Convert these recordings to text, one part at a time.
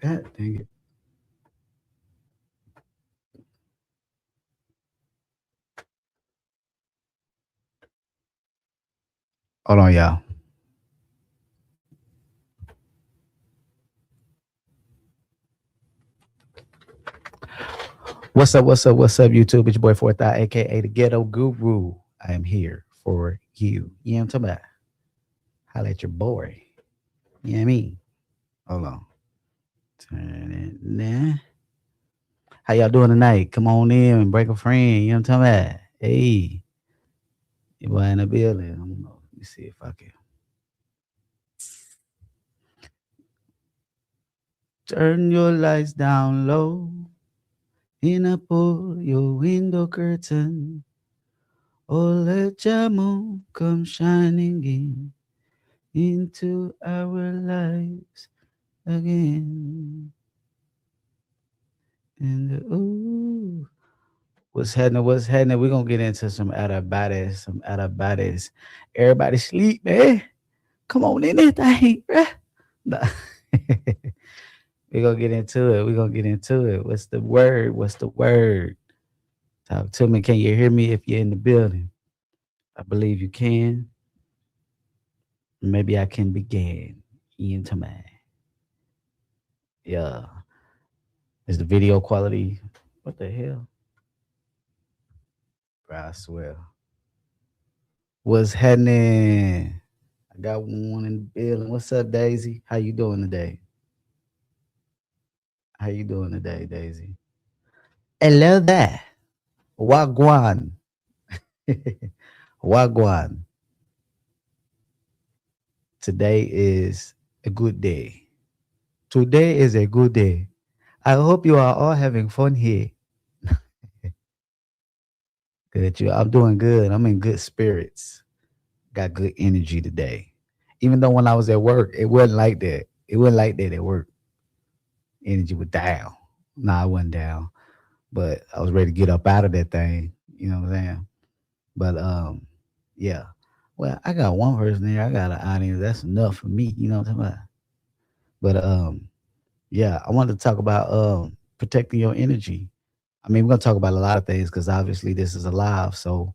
God dang it. Hold on, y'all. What's up, YouTube? It's your boy 4thEye, aka the Ghetto Guru. I am here for you. You know what I'm talking about? Holla at your boy. You know what I mean? Hold on. Turn it nah. How y'all doing tonight? Come on in and break a friend. You know what I'm talking about? Hey, you boy in the building. I don't know. Let me see if I can turn your lights down low. And I pull your window curtain. Oh, let your moon come shining in into our lives again. And ooh, what's happening? What's happening? We're gonna get into some out of bodies, some out of bodies. Everybody sleep, man. Come on in there, thing, bruh. Nah. We're gonna get into it. We're gonna get into it. What's the word? What's the word? Talk to me. Can you hear me if you're in the building? I believe you can. Maybe I can begin. Into my yeah. Is the video quality? What the hell? Bro, I swear. What's happening? I got one in the building. What's up, Daisy? How you doing today? How you doing today, Daisy? Hello there. Wagwan. Wagwan. Today is a good day. Today is a good day. I hope you are all having fun here. Good, you. I'm doing good. I'm in good spirits. Got good energy today. Even though when I was at work, it wasn't like that. It wasn't like that at work. Energy was down. Nah, I wasn't down, but I was ready to get up out of that thing. You know what I'm saying? But yeah. Well, I got one person there. I got an audience. That's enough for me. You know what I'm talking about? But yeah, I wanted to talk about protecting your energy. I mean, we're gonna talk about a lot of things because obviously this is a live, so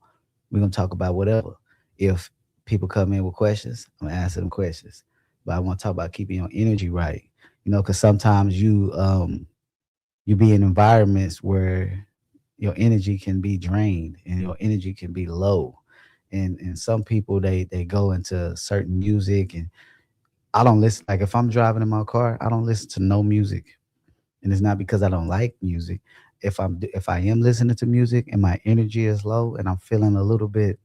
we're gonna talk about whatever. If people come in with questions, I'm gonna answer them questions. But I want to talk about keeping your energy right. You know, because sometimes you be in environments where your energy can be drained and your energy can be low. And some people they go into certain music and I don't listen like if I'm driving in my car, I don't listen to no music. And it's not because I don't like music. If I am listening to music and my energy is low and I'm feeling a little bit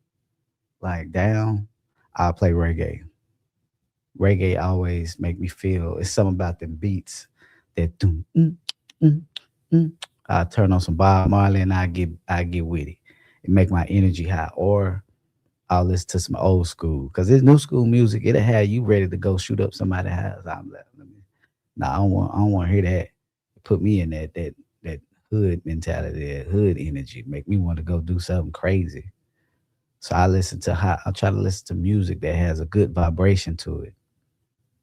like down, I'll play reggae. Reggae always make me feel it's something about the beats that mm, mm. I turn on some Bob Marley and I get with it. It make my energy high. Or I'll listen to some old school because this new school music it'll have you ready to go shoot up somebody's house. I'm like, nah, I don't want to hear that. Put me in that hood mentality, that hood energy, make me want to go do something crazy. So I try to listen to music that has a good vibration to it,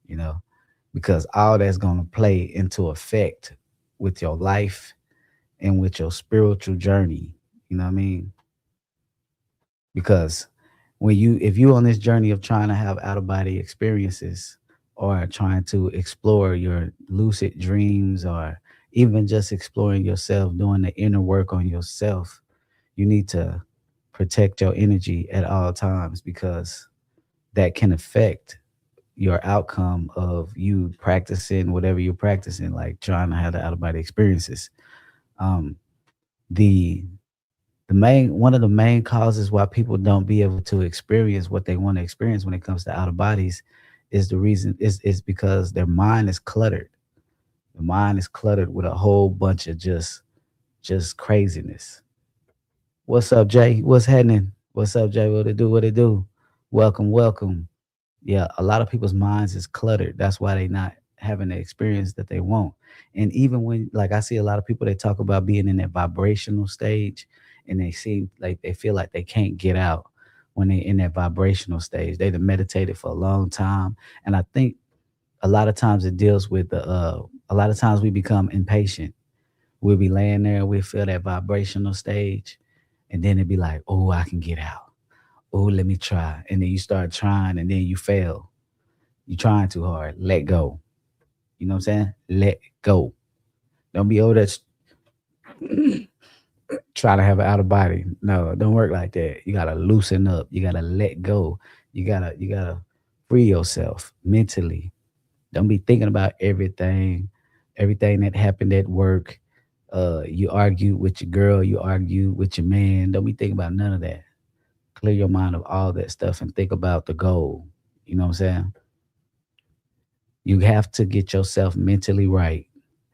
you know, because all that's gonna play into effect with your life and with your spiritual journey. You know what I mean? Because when you if you on this journey of trying to have out of body experiences or trying to explore your lucid dreams or even just exploring yourself, doing the inner work on yourself, you need to protect your energy at all times because that can affect your outcome of you practicing whatever you're practicing, like trying to have the out of body experiences. Um, the the main one of the main causes why people don't be able to experience what they want to experience when it comes to out of bodies is because their mind is cluttered. The mind is cluttered with a whole bunch of just craziness. What's up, Jay? What's happening? What's up, Jay? What it do? What it do? Welcome, welcome. Yeah, a lot of people's minds is cluttered. That's why they not having the experience that they want. And even when like I see a lot of people they talk about being in that vibrational stage and they seem like they feel like they can't get out when they in that vibrational stage. They've meditated for a long time. And I think a lot of times it deals with A lot of times we become impatient. We'll be laying there, we'll feel that vibrational stage, and then it'd be like, oh, I can get out. Oh, let me try. And then you start trying and then you fail. You're trying too hard. Let go. You know what I'm saying? Let go. Don't be over there trying to have an out of body. No, it don't work like that. You gotta loosen up. You gotta let go. You gotta free yourself mentally. Don't be thinking about everything that happened at work. You argue with your girl, you argue with your man. Don't be thinking about none of that. Clear your mind of all that stuff and think about the goal. You know what I'm saying? You have to get yourself mentally right.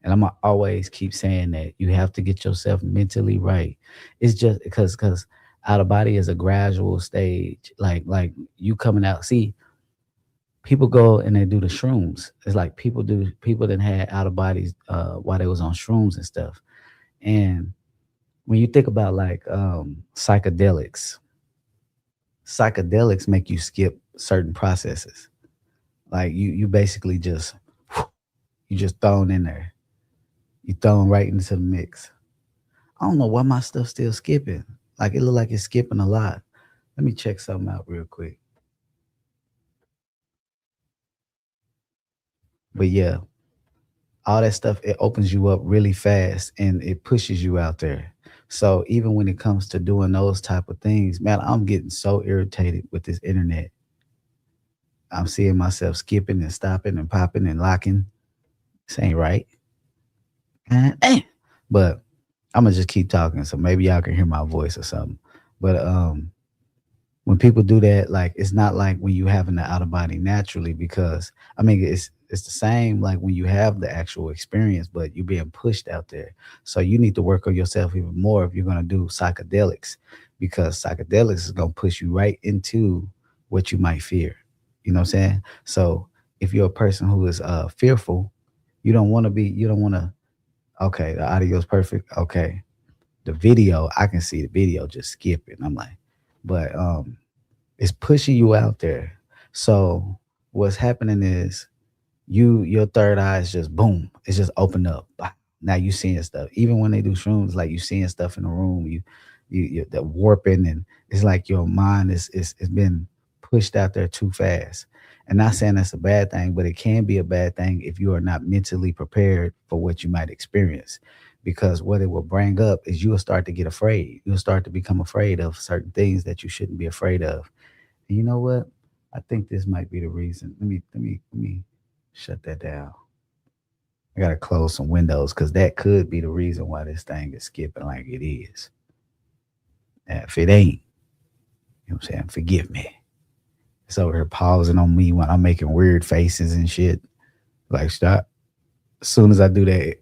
And I'm gonna always keep saying that you have to get yourself mentally right. It's just because out of body is a gradual stage. Like you coming out. See, people go and they do the shrooms. It's like people that had out of bodies while they was on shrooms and stuff. And when you think about like psychedelics make you skip certain processes. Like you basically just you just thrown in there. You thrown right into the mix. I don't know why my stuff's still skipping. Like it look like it's skipping a lot. Let me check something out real quick. But yeah, all that stuff it opens you up really fast and it pushes you out there. So even when it comes to doing those type of things, man, I'm getting so irritated with this internet. I'm seeing myself skipping and stopping and popping and locking. This ain't right. God damn. But I'm gonna just keep talking, so maybe y'all can hear my voice or something. But when people do that, like it's not like when you having the out of body naturally, because I mean it's the same like when you have the actual experience, but you're being pushed out there. So you need to work on yourself even more if you're gonna do psychedelics, because psychedelics is gonna push you right into what you might fear. You know what I'm saying? So if you're a person who is fearful, you don't wanna okay, the audio's perfect. Okay. The video, I can see the video just skipping. I'm like, but it's pushing you out there. So what's happening is your third eye is just boom, it's just opened up. Bah. Now you seeing stuff. Even when they do shrooms, like you seeing stuff in the room, you the warping, and it's like your mind is been pushed out there too fast. And not saying that's a bad thing, but it can be a bad thing if you are not mentally prepared for what you might experience. Because what it will bring up is you'll start to get afraid. You'll start to become afraid of certain things that you shouldn't be afraid of. And you know what? I think this might be the reason. Let me shut that down. I gotta close some windows because that could be the reason why this thing is skipping like it is. And if it ain't, you know what I'm saying? Forgive me. It's over here pausing on me when I'm making weird faces and shit. Like stop. As soon as I do that,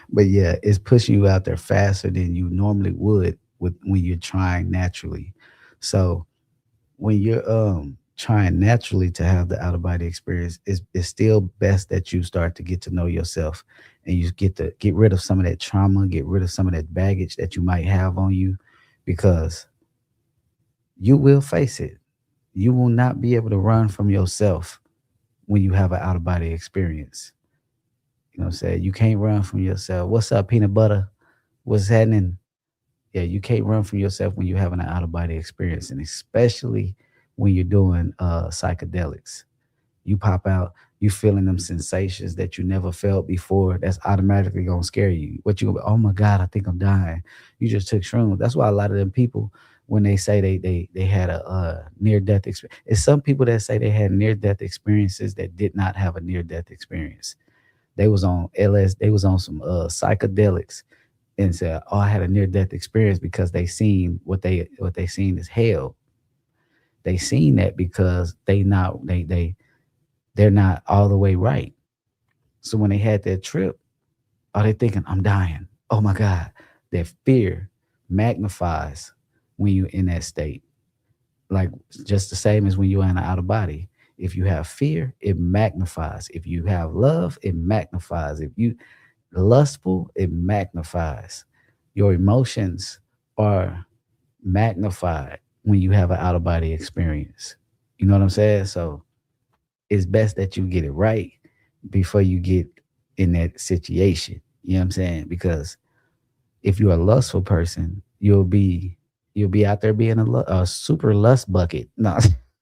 but yeah, it's pushing you out there faster than you normally would with when you're trying naturally. So when you're trying naturally to have the out of body experience, it's still best that you start to get to know yourself and you get to get rid of some of that trauma, get rid of some of that baggage that you might have on you, because you will face it. You will not be able to run from yourself when you have an out of body experience. You know what I'm saying? You can't run from yourself. What's up, peanut butter? What's happening? Yeah, you can't run from yourself when you're having an out of body experience, and especially when you're doing psychedelics. You pop out, you feeling them sensations that you never felt before. That's automatically gonna scare you. What you gonna be, oh my God, I think I'm dying. You just took shrooms. That's why a lot of them people, when they say they had a near death experience, it's some people that say they had near death experiences that did not have a near death experience. They was on they was on some psychedelics and said, "Oh, I had a near death experience," because they seen what they seen as hell. They seen that because they're not all the way right. So when they had that trip, are they thinking, "I'm dying"? Oh my God, that fear magnifies when you're in that state. Like just the same as when you're in an out of body. If you have fear, it magnifies. If you have love, it magnifies. If you lustful, it magnifies. Your emotions are magnified when you have an out of body experience. You know what I'm saying? So it's best that you get it right before you get in that situation. You know what I'm saying? Because if you're a lustful person, you'll be out there being a super lust bucket. No,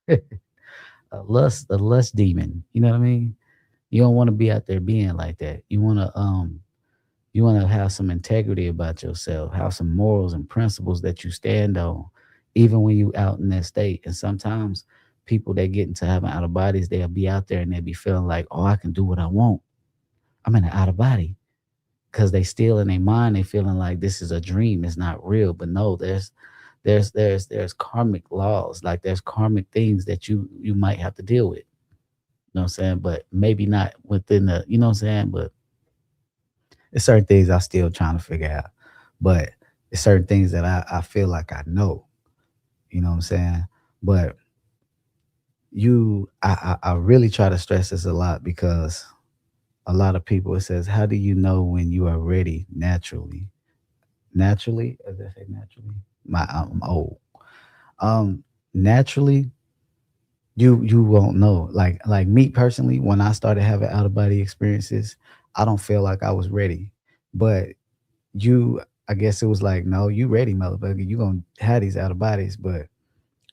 a lust demon. You know what I mean? You don't want to be out there being like that. You want to have some integrity about yourself, have some morals and principles that you stand on, even when you out in that state. And sometimes people that get into having out of bodies, they'll be out there and they'll be feeling like, oh, I can do what I want. I'm in an out of body because they still in their mind. They feeling like this is a dream. It's not real. But no, there's karmic laws. Like there's karmic things that you might have to deal with. You know what I'm saying? But maybe not within the. You know what I'm saying? But there's certain things I still trying to figure out. But it's certain things that I feel like I know. You know what I'm saying? But I really try to stress this a lot because a lot of people, it says, how do you know when you are ready naturally? Naturally, as I say naturally, I'm old. Um, naturally, you won't know. Like me personally, when I started having out of body experiences, I don't feel like I was ready. But you, I guess it was like, no, you ready, motherfucker. You gonna have these out of bodies. But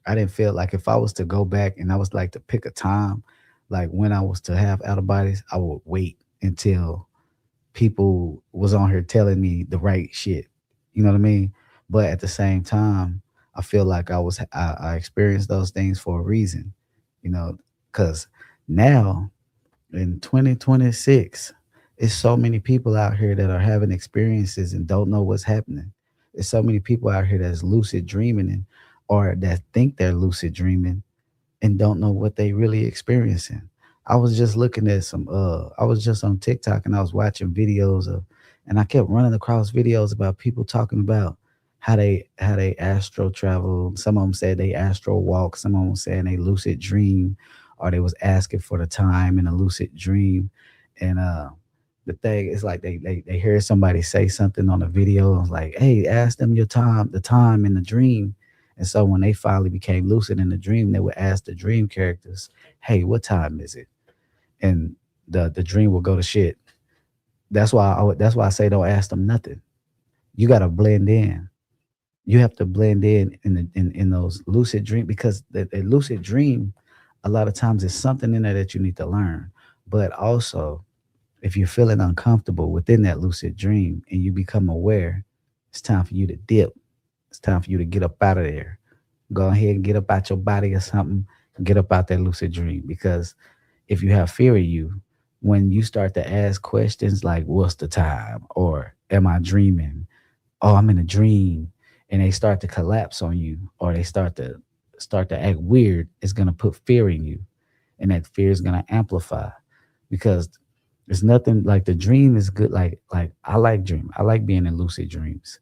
I didn't feel like if I was to go back and I was like to pick a time, like when I was to have out of bodies, I would wait until people was on here telling me the right shit. You know what I mean? But at the same time, I feel like I experienced those things for a reason. You know, because now in 2026, it's so many people out here that are having experiences and don't know what's happening. There's so many people out here that's lucid dreaming and or that think they're lucid dreaming and don't know what they really experiencing. I was just looking at I was just on TikTok and I was watching videos of and I kept running across videos about people talking about how they astral travel. Some of them said they astral walk, some of them saying they lucid dream or they was asking for the time in a lucid dream. And the thing is like they hear somebody say something on a video and was like, hey, ask them the time in the dream. And so when they finally became lucid in the dream, they would ask the dream characters, "Hey, what time is it?" And the dream will go to shit. That's why I say don't ask them nothing. You got to blend in. You have to blend in those lucid dream because the lucid dream, a lot of times is something in there that you need to learn. But also, if you're feeling uncomfortable within that lucid dream and you become aware, it's time for you to dip. It's time for you to get up out of there. Go ahead and get up out your body or something. Get up out that lucid dream because if you have fear of you, when you start to ask questions like "What's the time?" or "Am I dreaming?" "Oh, I'm in a dream," and they start to collapse on you, or they start to act weird, it's gonna put fear in you, and that fear is gonna amplify because there's nothing like the dream is good. Like I like dream. I like being in lucid dreams.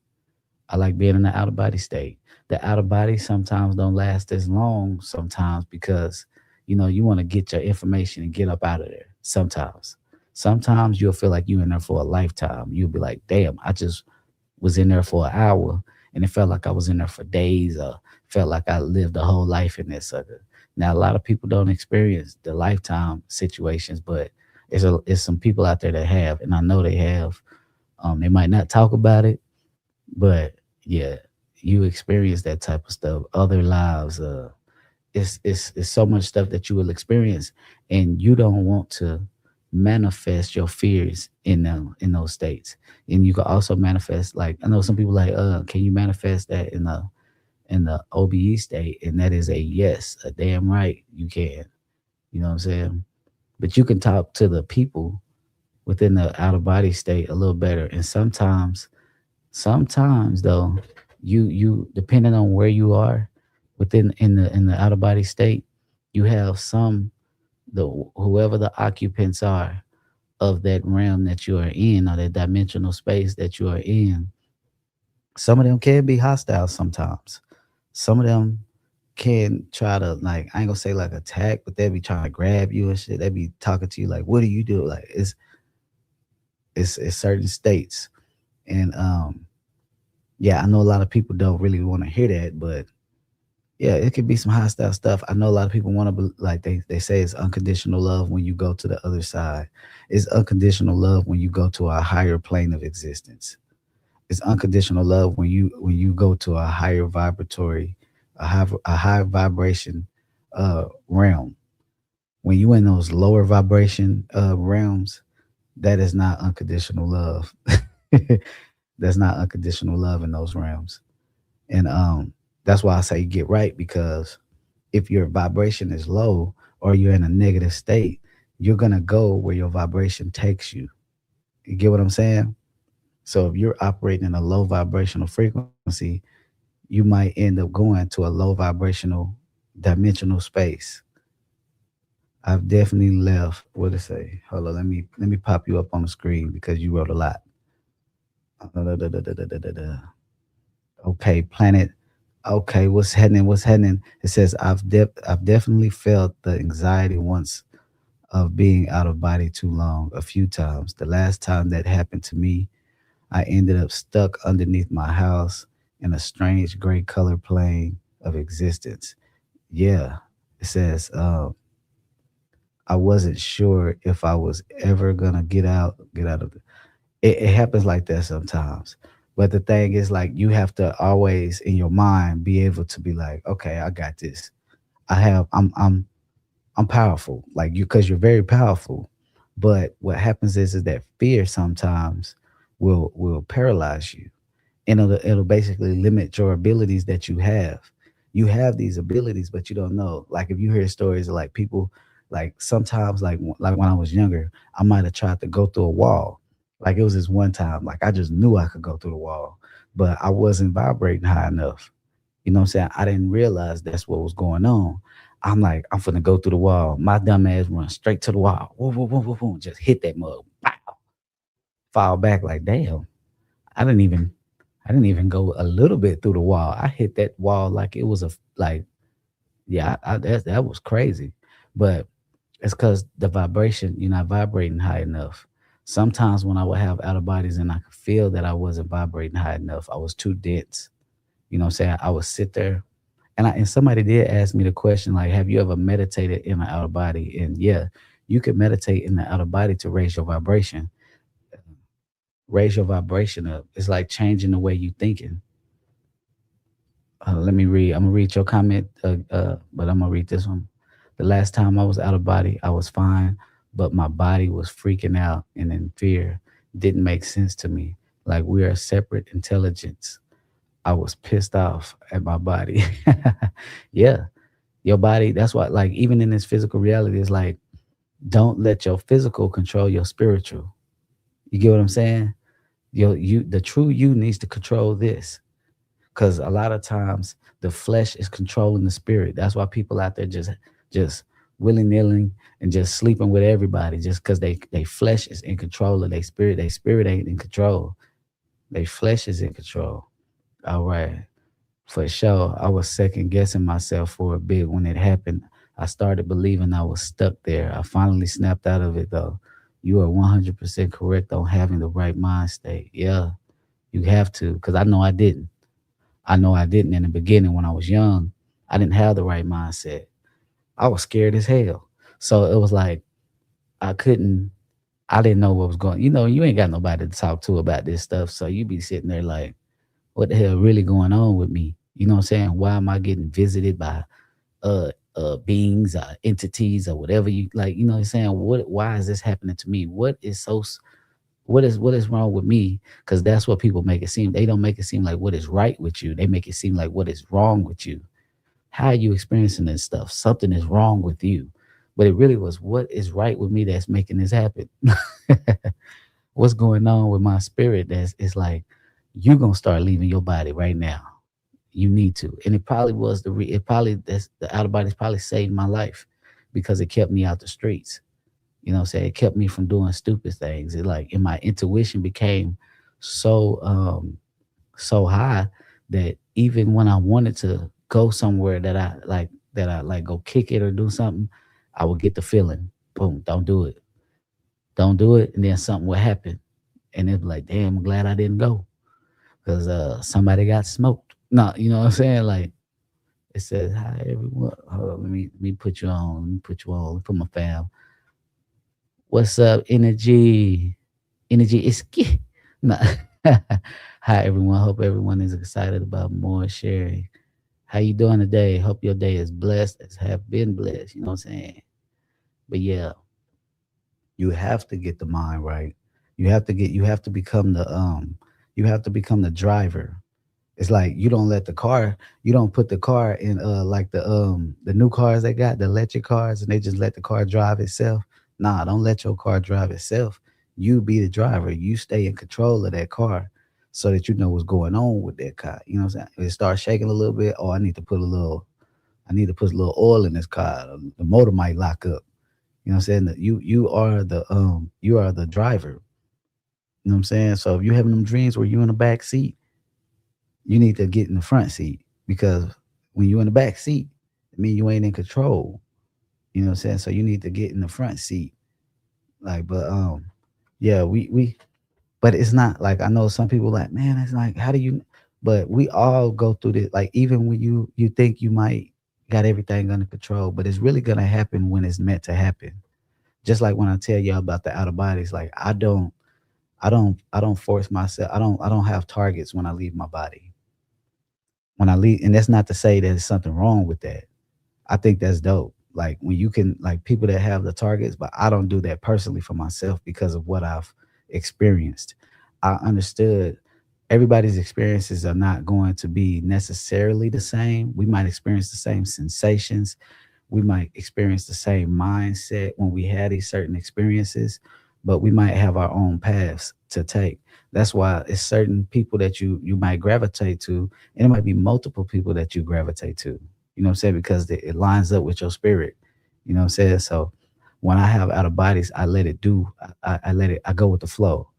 I like being in the out of body state. The out of body sometimes don't last as long sometimes because you want to get your information and get up out of there. Sometimes you'll feel like you in there for a lifetime. You'll be like, damn, I just was in there for an hour and it felt like I was in there for days or felt like I lived a whole life in that sucker. Now a lot of people don't experience the lifetime situations, but it's some people out there that have, and I know they have. They might not talk about it, but yeah, you experience that type of stuff. Other lives, it's so much stuff that you will experience, and you don't want to manifest your fears in those states. And you can also manifest, like I know some people like, can you manifest that in the OBE state? And that is a yes, a damn right you can. You know what I'm saying? But you can talk to the people within the out of body state a little better, and sometimes though, you depending on where you are within in the out of body state, you have the whoever the occupants are of that realm that you are in or that dimensional space that you are in. Some of them can be hostile sometimes. Some of them can try to like I ain't gonna say like attack, but they be trying to grab you and shit. They be talking to you like, "What do you do?" Like it's certain states, and yeah, I know a lot of people don't really want to hear that, but Yeah, it could be some hostile stuff. I know a lot of people want to like they say it's unconditional love when you go to the other side. It's unconditional love when you go to a higher plane of existence. It's unconditional love when you go to a higher vibratory, a high vibration realm. When you in those lower vibration realms, that is not unconditional love. That's not unconditional love in those realms. And that's why I say get right, because if your vibration is low or you're in a negative state, you're gonna go where your vibration takes you. You get what I'm saying? So if you're operating in a low vibrational frequency, you might end up going to a low vibrational dimensional space. I've definitely left. What to say? Hold on, let me pop you up on the screen because you wrote a lot. Okay, planet. Okay, what's happening? What's happening? It says I've definitely felt the anxiety once of being out of body too long a few times. The last time that happened to me, I ended up stuck underneath my house in a strange gray color plane of existence. Yeah, it says I wasn't sure if I was ever gonna get out of it happens like that sometimes. But the thing is, like, you have to always in your mind be able to be like, okay, I got this. I have I'm powerful. Like you, because you're very powerful. But what happens is that fear sometimes will paralyze you, and it'll basically limit your abilities that you have. You have these abilities, but you don't know. Like if you hear stories of like people, like sometimes like when I was younger, I might have tried to go through a wall. Like it was this one time, like I just knew I could go through the wall, but I wasn't vibrating high enough. You know what I'm saying? I didn't realize that's what was going on. I'm like, I'm finna go through the wall. My dumb ass run straight to the wall. Whoa, whoa, whoa, whoa, whoa, just hit that mug. Pow, fall back like damn. I didn't even I didn't even go a little bit through the wall. I hit that wall like it was a like yeah, that was crazy. But it's because the vibration, you're not vibrating high enough. Sometimes when I would have out of bodies and I could feel that I wasn't vibrating high enough, I was too dense. You know what I'm saying? I would sit there and somebody did ask me the question, like, have you ever meditated in an outer body? And yeah, you can meditate in the outer body to raise your vibration. Raise your vibration up. It's like changing the way you thinking. Let me read. I'm gonna read your comment, but I'm gonna read this one. The last time I was out of body, I was fine, but my body was freaking out and in fear. Didn't make sense to me. Like we are separate intelligence. I was pissed off at my body. Yeah, your body. That's why, like, even in this physical reality, it's like don't let your physical control your spiritual. You get what I'm saying? The true you needs to control this. Because a lot of times the flesh is controlling the spirit. That's why people out there just willy nilly and just sleeping with everybody just because they flesh is in control of their spirit. Their spirit ain't in control. Their flesh is in control. All right. For sure. I was second guessing myself for a bit when it happened. I started believing I was stuck there. I finally snapped out of it though. You are 100% correct on having the right mind state. Yeah, you have to, because I know I didn't. I know I didn't in the beginning when I was young. I didn't have the right mindset. I was scared as hell. So it was like I couldn't I didn't know what was going. You ain't got nobody to talk to about this stuff. So you be sitting there like, what the hell really going on with me? You know what I'm saying? Why am I getting visited by beings, entities, or whatever you like, you know what I'm saying? Why is this happening to me? What is wrong with me? Because that's what people make it seem. They don't make it seem like what is right with you. They make it seem like what is wrong with you. How are you experiencing this stuff? Something is wrong with you. But it really was what is right with me that's making this happen. What's going on with my spirit that's it's like you're gonna start leaving your body right now. You need to. And it probably was it probably that's the out of bodies probably saved my life because it kept me out the streets. You know what I'm saying? It kept me from doing stupid things. It like and my intuition became so so high that even when I wanted to go somewhere that I like go kick it or do something, I would get the feeling, boom, don't do it. Don't do it. And then something would happen. And it'd be like, damn, I'm glad I didn't go. Because somebody got smoked. No, you know what I'm saying? Like It says, "Hi everyone." Hold on, let me put you on. Let me put you on. Let me put my fam. What's up, energy? Energy is key. Nah. Hi everyone. Hope everyone is excited about more sharing. How you doing today? Hope your day is blessed, as have been blessed. You know what I'm saying? But yeah, you have to get the mind right. You have to become you have to become the driver. It's like you don't let the car, you don't put the car in like the new cars they got, the electric cars, and they just let the car drive itself. Nah, don't let your car drive itself. You be the driver. You stay in control of that car so that you know what's going on with that car. You know what I'm saying? If it starts shaking a little bit, oh, I need to put a little oil in this car. The motor might lock up. You know what I'm saying? You are the driver. You know what I'm saying? So if you're having them dreams where you in the back seat, you need to get in the front seat because when you're in the back seat, it means you ain't in control. You know what I'm saying? So you need to get in the front seat. Like, but yeah, we but it's not like I know some people like, man, it's like, how do you but we all go through this. Like even when you think you might got everything under control, but it's really gonna happen when it's meant to happen. Just like when I tell y'all about the outer bodies, like I don't force myself. I don't have targets when I leave my body. When I leave, and that's not to say there's something wrong with that. I think that's dope. Like when you can, like people that have the targets, but I don't do that personally for myself because of what I've experienced. I understood everybody's experiences are not going to be necessarily the same. We might experience the same sensations, we might experience the same mindset when we had these certain experiences, but we might have our own paths to take. That's why it's certain people that you might gravitate to, and it might be multiple people that you gravitate to. You know what I'm saying? Because it lines up with your spirit. You know what I'm saying? So when I have out of bodies, I let it do. I let it. I go with the flow.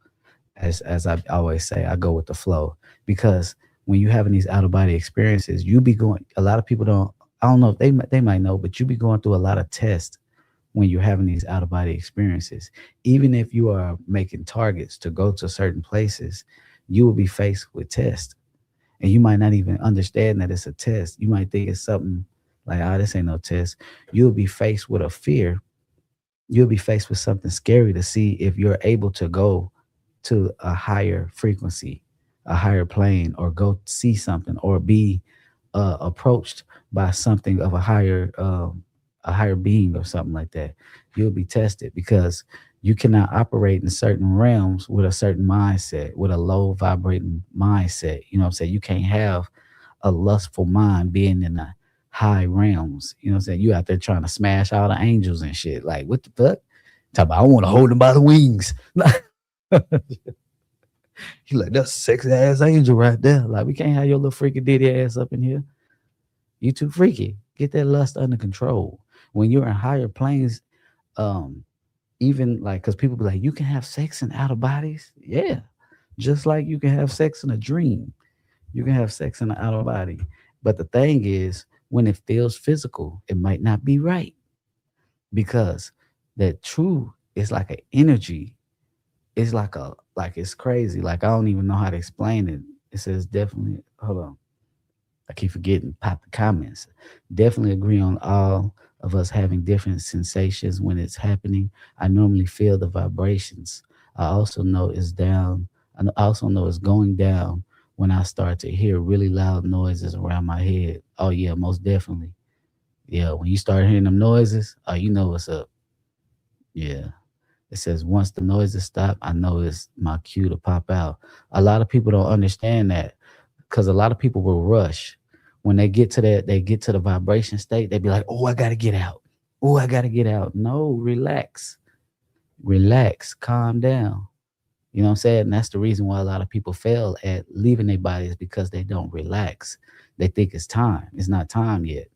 As I always say, I go with the flow because when you having these out of body experiences, you be going. A lot of people don't. I don't know if they might know, but you be going through a lot of tests when you're having these out of body experiences. Even if you are making targets to go to certain places, you will be faced with tests, and you might not even understand that it's a test. You might think it's something like, "Ah, this ain't no test." You'll be faced with a fear. You'll be faced with something scary to see if you're able to go to a higher frequency, a higher plane, or go see something, or be approached by something of a higher being or something like that. You'll be tested because you cannot operate in certain realms with a certain mindset, with a low vibrating mindset. You know what I'm saying? You can't have a lustful mind being in the high realms. You know what I'm saying? You out there trying to smash all the angels and shit. Like, what the fuck? Talk about, I want to hold them by the wings. He like, that's sexy ass angel right there. Like, we can't have your little freaky ditty ass up in here. You too freaky. Get that lust under control. When you're in higher planes, um, even like, because people be like, you can have sex in outer bodies. Yeah. Just like you can have sex in a dream, you can have sex in the outer body. But the thing is, when it feels physical, it might not be right because that true is like an energy. It's like it's crazy. Like I don't even know how to explain it. It says definitely. Hold on. I keep forgetting. Pop the comments. Definitely agree on all of us having different sensations when it's happening. I normally feel the vibrations. I also know it's down. I also know it's going down when I start to hear really loud noises around my head. Oh yeah, most definitely. Yeah, when you start hearing them noises, oh, you know what's up. Yeah. It says once the noises stop, I know it's my cue to pop out. A lot of people don't understand that because a lot of people will rush when they get to that. They get to the vibration state. They be like, "Oh, I gotta get out. Oh, I gotta get out." No, relax, relax, calm down. You know what I'm saying? And that's the reason why a lot of people fail at leaving their bodies because they don't relax. They think it's time. It's not time yet.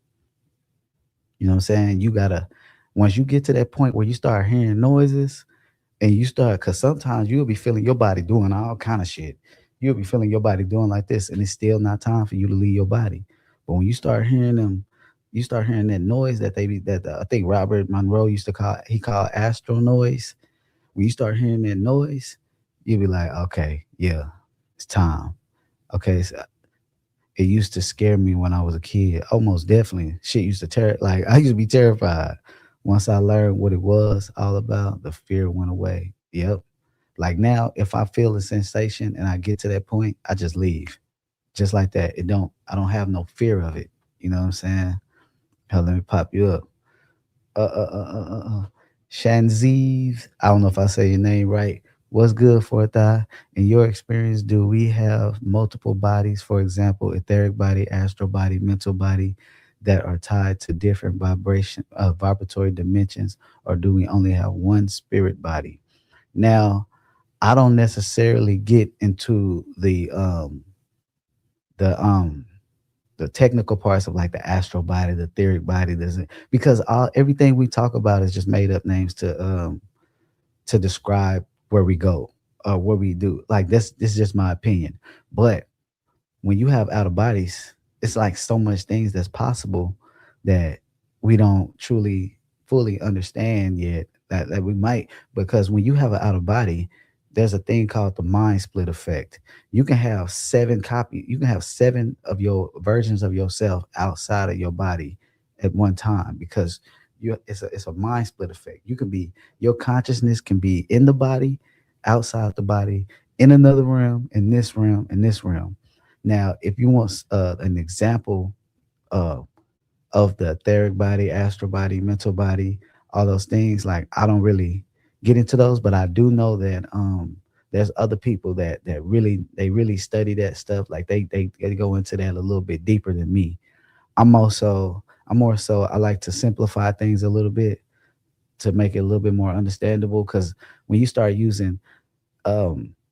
You know what I'm saying? You gotta once you get to that point where you start hearing noises and you start because sometimes you'll be feeling your body doing all kind of shit. You'll be feeling your body doing like this, and it's still not time for you to leave your body. But when you start hearing them, you start hearing that noise that they be that I think Robert Monroe used to call he called astral noise. When you start hearing that noise, you'll be like, okay, yeah, it's time. Okay, It used to scare me when I was a kid. Almost definitely. Shit used to like I used to be terrified. Once I learned what it was all about, the fear went away. Yep. Like now, if I feel a sensation and I get to that point, I just leave. Just like that. I don't have no fear of it. You know what I'm saying? Hell, let me pop you up. Shanziv. I don't know if I say your name right. What's good for thigh? In your experience, do we have multiple bodies, for example, etheric body, astral body, mental body, that are tied to different vibratory dimensions, or do we only have one spirit body? Now, I don't necessarily get into the the technical parts of like the astral body, the etheric body, because all everything we talk about is just made up names to describe where we go or what we do. Like this is just my opinion. But when you have out of bodies, it's like so much things that's possible that we don't truly fully understand yet that we might, because when you have an out of body, there's a thing called the mind split effect. You can have seven of your versions of yourself outside of your body at one time, because it's a mind split effect. Your consciousness can be in the body, outside the body, in another realm, in this realm, in this realm. Now, if you want an example uh, of the etheric body, astral body, mental body, all those things, like I don't really get into those, but I do know that there's other people that really study that stuff. Like they go into that a little bit deeper than me. I'm more so I like to simplify things a little bit to make it a little bit more understandable, because when you start using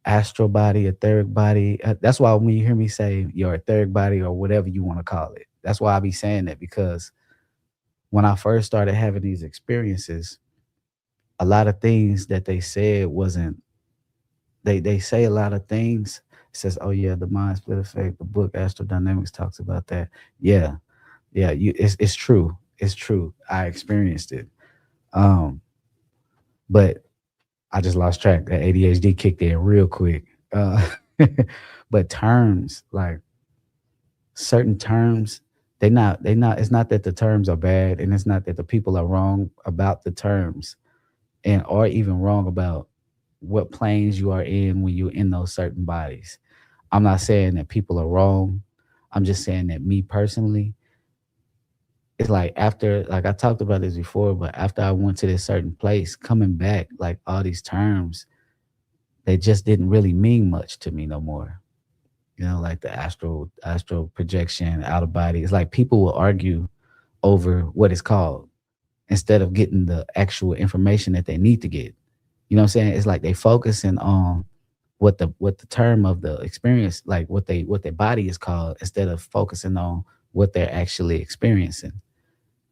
astral body, etheric body. That's why when you hear me say your etheric body or whatever you want to call it, that's why I be saying that, because when I first started having these experiences, a lot of things that they said wasn't they say a lot of things. It says, oh yeah, the mind split effect, the book Astral Dynamics talks about that. Yeah, yeah, it's true. It's true. I experienced it. Um, but I just lost track. That ADHD kicked in real quick. But terms, like certain terms, they not it's not that the terms are bad, and it's not that the people are wrong about the terms, and or even wrong about what planes you are in when you're in those certain bodies. I'm not saying that people are wrong. I'm just saying that me personally, it's like after, like I talked about this before, but after I went to this certain place, coming back, like all these terms, they just didn't really mean much to me no more. You know, like the astral projection, out of body. It's like people will argue over what it's called instead of getting the actual information that they need to get. You know what I'm saying? It's like they focusing on what the term of the experience, like what their body is called, instead of focusing on what they're actually experiencing.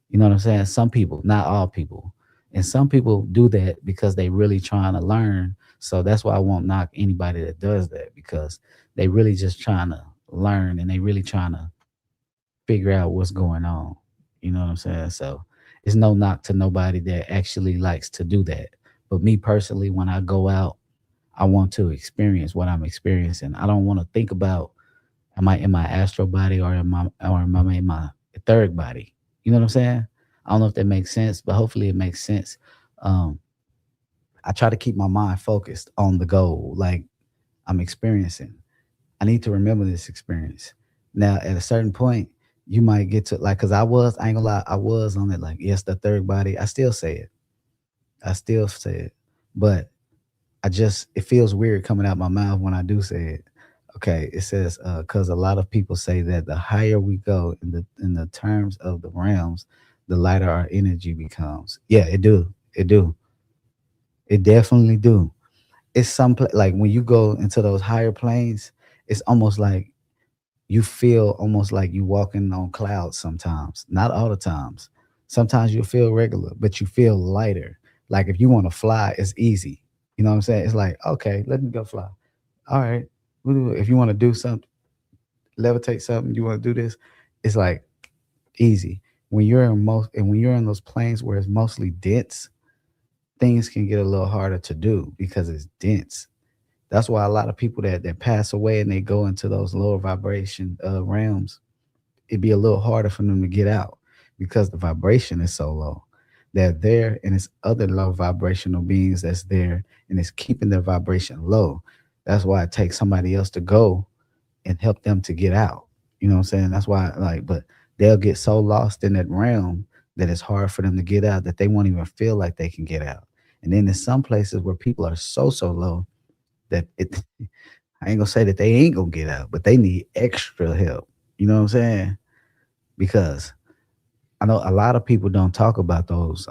You know what I'm saying? Some people, not all people. And some people do that because they really trying to learn. So that's why I won't knock anybody that does that, because they really just trying to learn and they really trying to figure out what's going on. You know what I'm saying? So it's no knock to nobody that actually likes to do that. But me personally, when I go out, I want to experience what I'm experiencing. I don't want to think about, am I in my astral body, or am I in my etheric body? You know what I'm saying? I don't know if that makes sense, but hopefully it makes sense. Um, I try to keep my mind focused on the goal, like I'm experiencing. I need to remember this experience. Now, at a certain point, you might get to like, cause I ain't gonna lie, I was on it like, yes, the third body. I still say it. I still say it. But it feels weird coming out my mouth when I do say it. Okay, it says because a lot of people say that the higher we go in the terms of the realms, the lighter our energy becomes. Yeah, it definitely do. It's like when you go into those higher planes, it's almost like you feel almost like you walking on clouds sometimes. Not all the times. Sometimes you feel regular, but you feel lighter. Like if you want to fly, it's easy. You know what I'm saying? It's like, okay, let me go fly. All right. If you want to do something, levitate something, you want to do this, it's like easy. When you're in those planes where it's mostly dense, things can get a little harder to do because it's dense. That's why a lot of people that pass away and they go into those lower vibration realms, it'd be a little harder for them to get out because the vibration is so low. They're there, and it's other low vibrational beings that's there, and it's keeping their vibration low. That's why it takes somebody else to go and help them to get out. You know what I'm saying? That's why, like, but they'll get so lost in that realm that it's hard for them to get out, that they won't even feel like they can get out. And then there's some places where people are so low that it, I ain't gonna say that they ain't gonna get out, but they need extra help. You know what I'm saying? Because I know a lot of people don't talk about those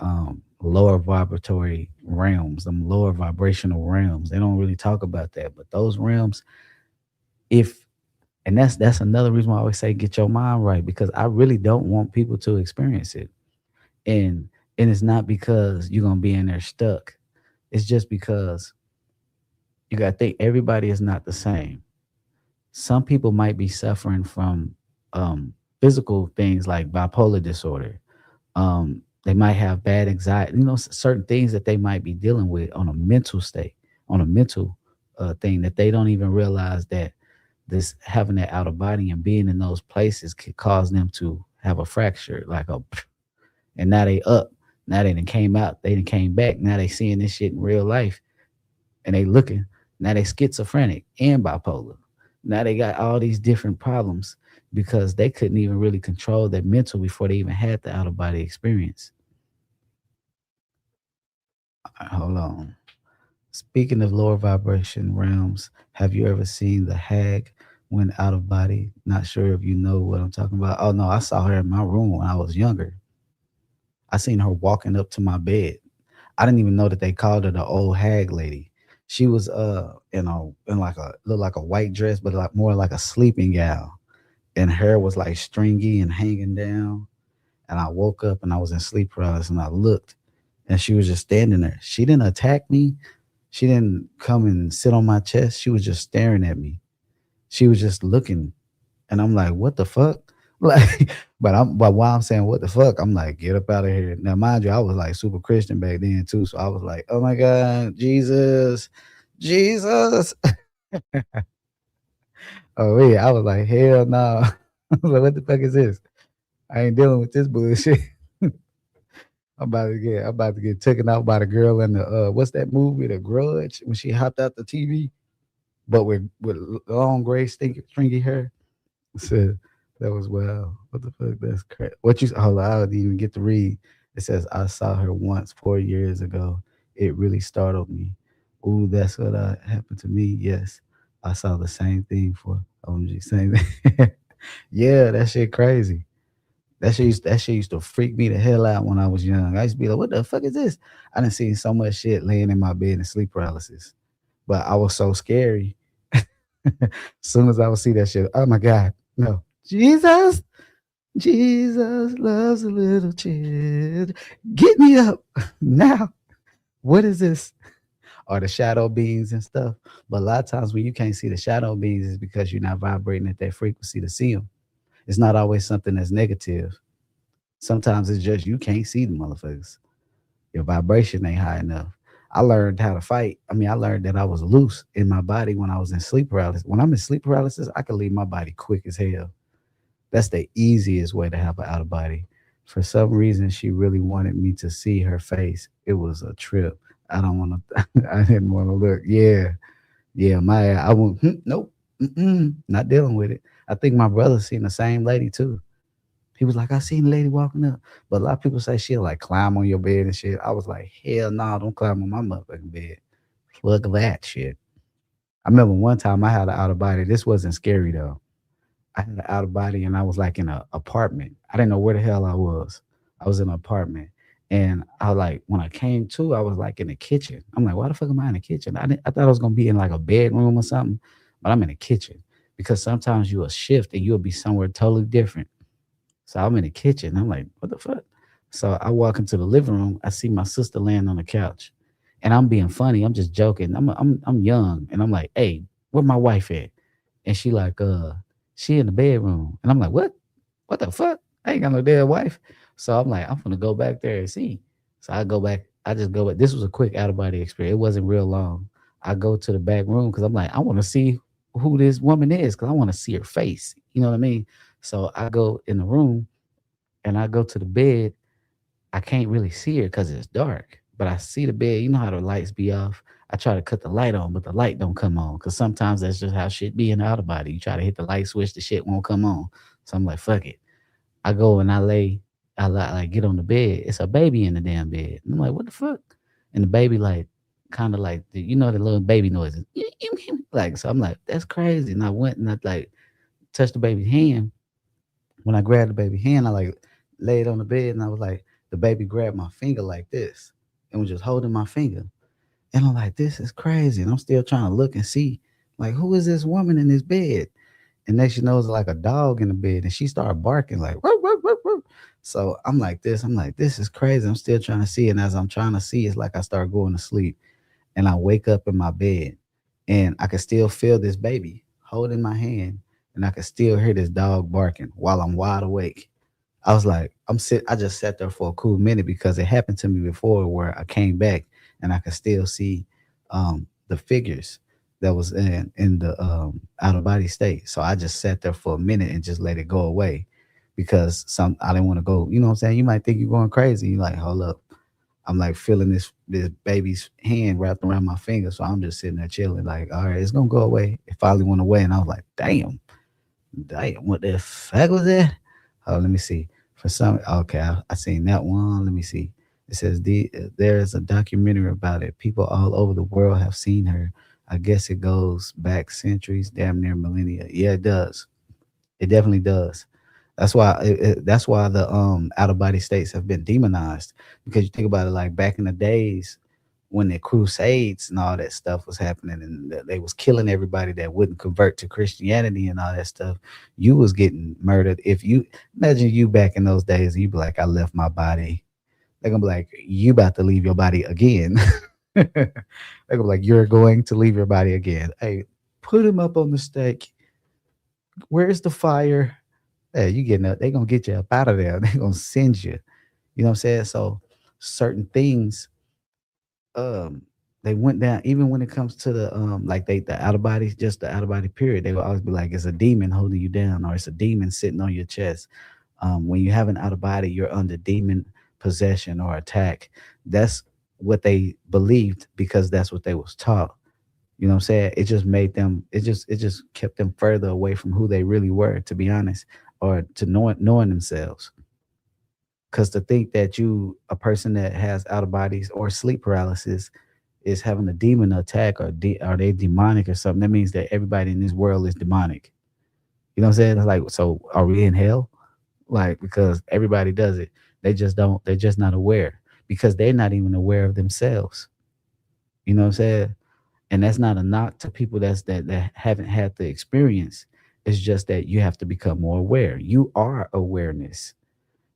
lower vibratory realms, them lower vibrational realms. They don't really talk about that. But those realms, if and that's another reason why I always say get your mind right, because I really don't want people to experience it. And and it's not because you're gonna be in there stuck. It's just because you gotta think everybody is not the same. Some people might be suffering from physical things like bipolar disorder. They might have bad anxiety, certain things that they might be dealing with on a mental state, on a mental thing, that they don't even realize that this having that out of body and being in those places could cause them to have a fracture, like a, and now they up, now they done came out, they done came back, now they seeing this shit in real life, and they looking, now they schizophrenic and bipolar. Now they got all these different problems because they couldn't even really control their mental before they even had the out of body experience. Hold on. Speaking of lower vibration realms, have you ever seen the hag when out of body? Not sure if you know what I'm talking about. Oh no, I saw her in my room when I was younger. I seen her walking up to my bed. I didn't even know that they called her the old hag lady. She was in like a look like a white dress, but like more like a sleeping gown. And hair was like stringy and hanging down. And I woke up and I was in sleep paralysis and I looked and she was just standing there. She didn't attack me. She didn't come and sit on my chest. She was just staring at me. She was just looking. And I'm like, what the fuck? Like, but while I'm saying what the fuck, I'm like, get up out of here. Now, mind you, I was like super Christian back then too. So I was like, oh my God, Jesus, Jesus. Oh yeah. I was like, hell no. I was like, what the fuck is this? I ain't dealing with this bullshit. I'm about to get taken out by the girl in the what's that movie, The Grudge, when she hopped out the TV, but with long gray stringy hair. So that was wild. What the fuck? That's crazy. What you hold on, I didn't even get to read. It says I saw her once 4 years ago. It really startled me. Ooh, that's what happened to me. Yes. I saw the same thing for OMG. Same thing. Yeah, that shit crazy. That shit used to freak me the hell out when I was young. I used to be like, "What the fuck is this?" I done seen so much shit laying in my bed in sleep paralysis, but I was so scary. Soon as I would see that shit, oh my God, no, Jesus, Jesus loves a little child. Get me up now. What is this? Or the shadow beings and stuff. But a lot of times when you can't see the shadow beings is because you're not vibrating at that frequency to see them. It's not always something that's negative. Sometimes it's just you can't see the motherfuckers. Your vibration ain't high enough. I learned how to fight. I mean, I learned that I was loose in my body when I was in sleep paralysis. When I'm in sleep paralysis, I can leave my body quick as hell. That's the easiest way to have an out of body. For some reason, she really wanted me to see her face. It was a trip. I don't want to. I didn't want to look. Yeah, yeah. I went. Nope. Not dealing with it. I think my brother seen the same lady too. He was like, I seen a lady walking up. But a lot of people say she'll like climb on your bed and shit. I was like, hell no, don't climb on my motherfucking bed. Fuck that shit. I remember one time I had an out of body. This wasn't scary though. I had an out of body and I was like in an apartment. I didn't know where the hell I was. I was in an apartment. And I like when I came to, I was like in the kitchen. I'm like, why the fuck am I in the kitchen? I thought I was gonna be in like a bedroom or something, but I'm in the kitchen because sometimes you will shift and you'll be somewhere totally different. So I'm in the kitchen. I'm like, what the fuck? So I walk into the living room. I see my sister laying on the couch, and I'm being funny. I'm just joking. I'm young, and I'm like, hey, where my wife at? And she like, she in the bedroom, and I'm like, what? What the fuck? I ain't got no dead wife. So I'm like, I'm gonna go back there and see. So I go back. I just go back. This was a quick out of body experience. It wasn't real long. I go to the back room because I'm like, I want to see who this woman is because I want to see her face. You know what I mean? So I go in the room and I go to the bed. I can't really see her because it's dark, but I see the bed. You know how the lights be off. I try to cut the light on, but the light don't come on because sometimes that's just how shit be in the outer body. You try to hit the light switch, the shit won't come on. So I'm like, fuck it. I go and like get on the bed. It's a baby in the damn bed. And I'm like, what the fuck? And the baby like kind of like the, the little baby noises. Like so I'm like, that's crazy. And I went and I like touched the baby's hand. When I grabbed the baby hand, I like laid on the bed and I was like, the baby grabbed my finger like this and was just holding my finger. And I'm like, this is crazy. And I'm still trying to look and see, like, who is this woman in this bed? And next you know, it's like a dog in the bed, and she started barking like, "Woof, woof, woof, woof." So I'm like this. I'm like, this is crazy. I'm still trying to see, and as I'm trying to see, it's like I start going to sleep, and I wake up in my bed, and I can still feel this baby holding my hand, and I can still hear this dog barking while I'm wide awake. I was like, I just sat there for a cool minute because it happened to me before where I came back and I could still see the figures that was in the out of body state. So I just sat there for a minute and just let it go away because I didn't want to go, you know what I'm saying? You might think you're going crazy. You like, hold up. I'm like feeling this baby's hand wrapped around my finger. So I'm just sitting there chilling, like, all right, it's gonna go away. It finally went away. And I was like, damn, what the fuck was that? Oh, let me see. For some, okay, I seen that one. Let me see. It says there is a documentary about it. People all over the world have seen her. I guess it goes back centuries, damn near millennia. Yeah, it does. It definitely does. That's why the out of body states have been demonized because you think about it like back in the days when the crusades and all that stuff was happening and they was killing everybody that wouldn't convert to Christianity and all that stuff, you was getting murdered. If you imagine you back in those days, you'd be like, I left my body. They're gonna be like, you about to leave your body again. They're gonna be like, you're going to leave your body again. Hey, put him up on the stake. Where's the fire? Hey, you getting up? They gonna get you up out of there. They gonna send you. You know what I'm saying? So certain things um they went down even when it comes to the like the out of body, just the out of body period, they will always be like it's a demon holding you down or it's a demon sitting on your chest. When you have an out of body, you're under demon possession or attack. That's what they believed because that's what they was taught. You know what I'm saying? It just made them, it just kept them further away from who they really were, to be honest, or to knowing themselves. Because to think that you, a person that has out of bodies or sleep paralysis, is having a demon attack or are they demonic or something, that means that everybody in this world is demonic. You know what I'm saying? It's like, so are we in hell? Like, because everybody does it. They're just not aware because they're not even aware of themselves. You know what I'm saying? And that's not a knock to people that haven't had the experience. It's just that you have to become more aware. You are awareness.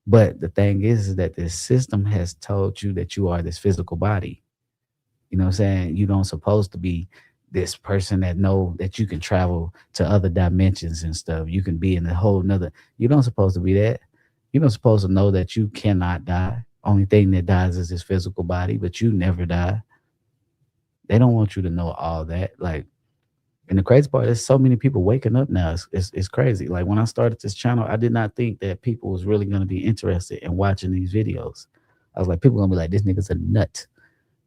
But the thing is that this system has told you that you are this physical body. You know what I'm saying? You don't supposed to be this person that know that you can travel to other dimensions and stuff. You can be in a whole nother. You don't supposed to be that. You don't supposed to know that you cannot die. Only thing that dies is this physical body, but you never die. They don't want you to know all that. Like, and the crazy part is so many people waking up now. It's crazy. Like when I started this channel, I did not think that people was really going to be interested in watching these videos. I was like, people gonna be like, this nigga's a nut.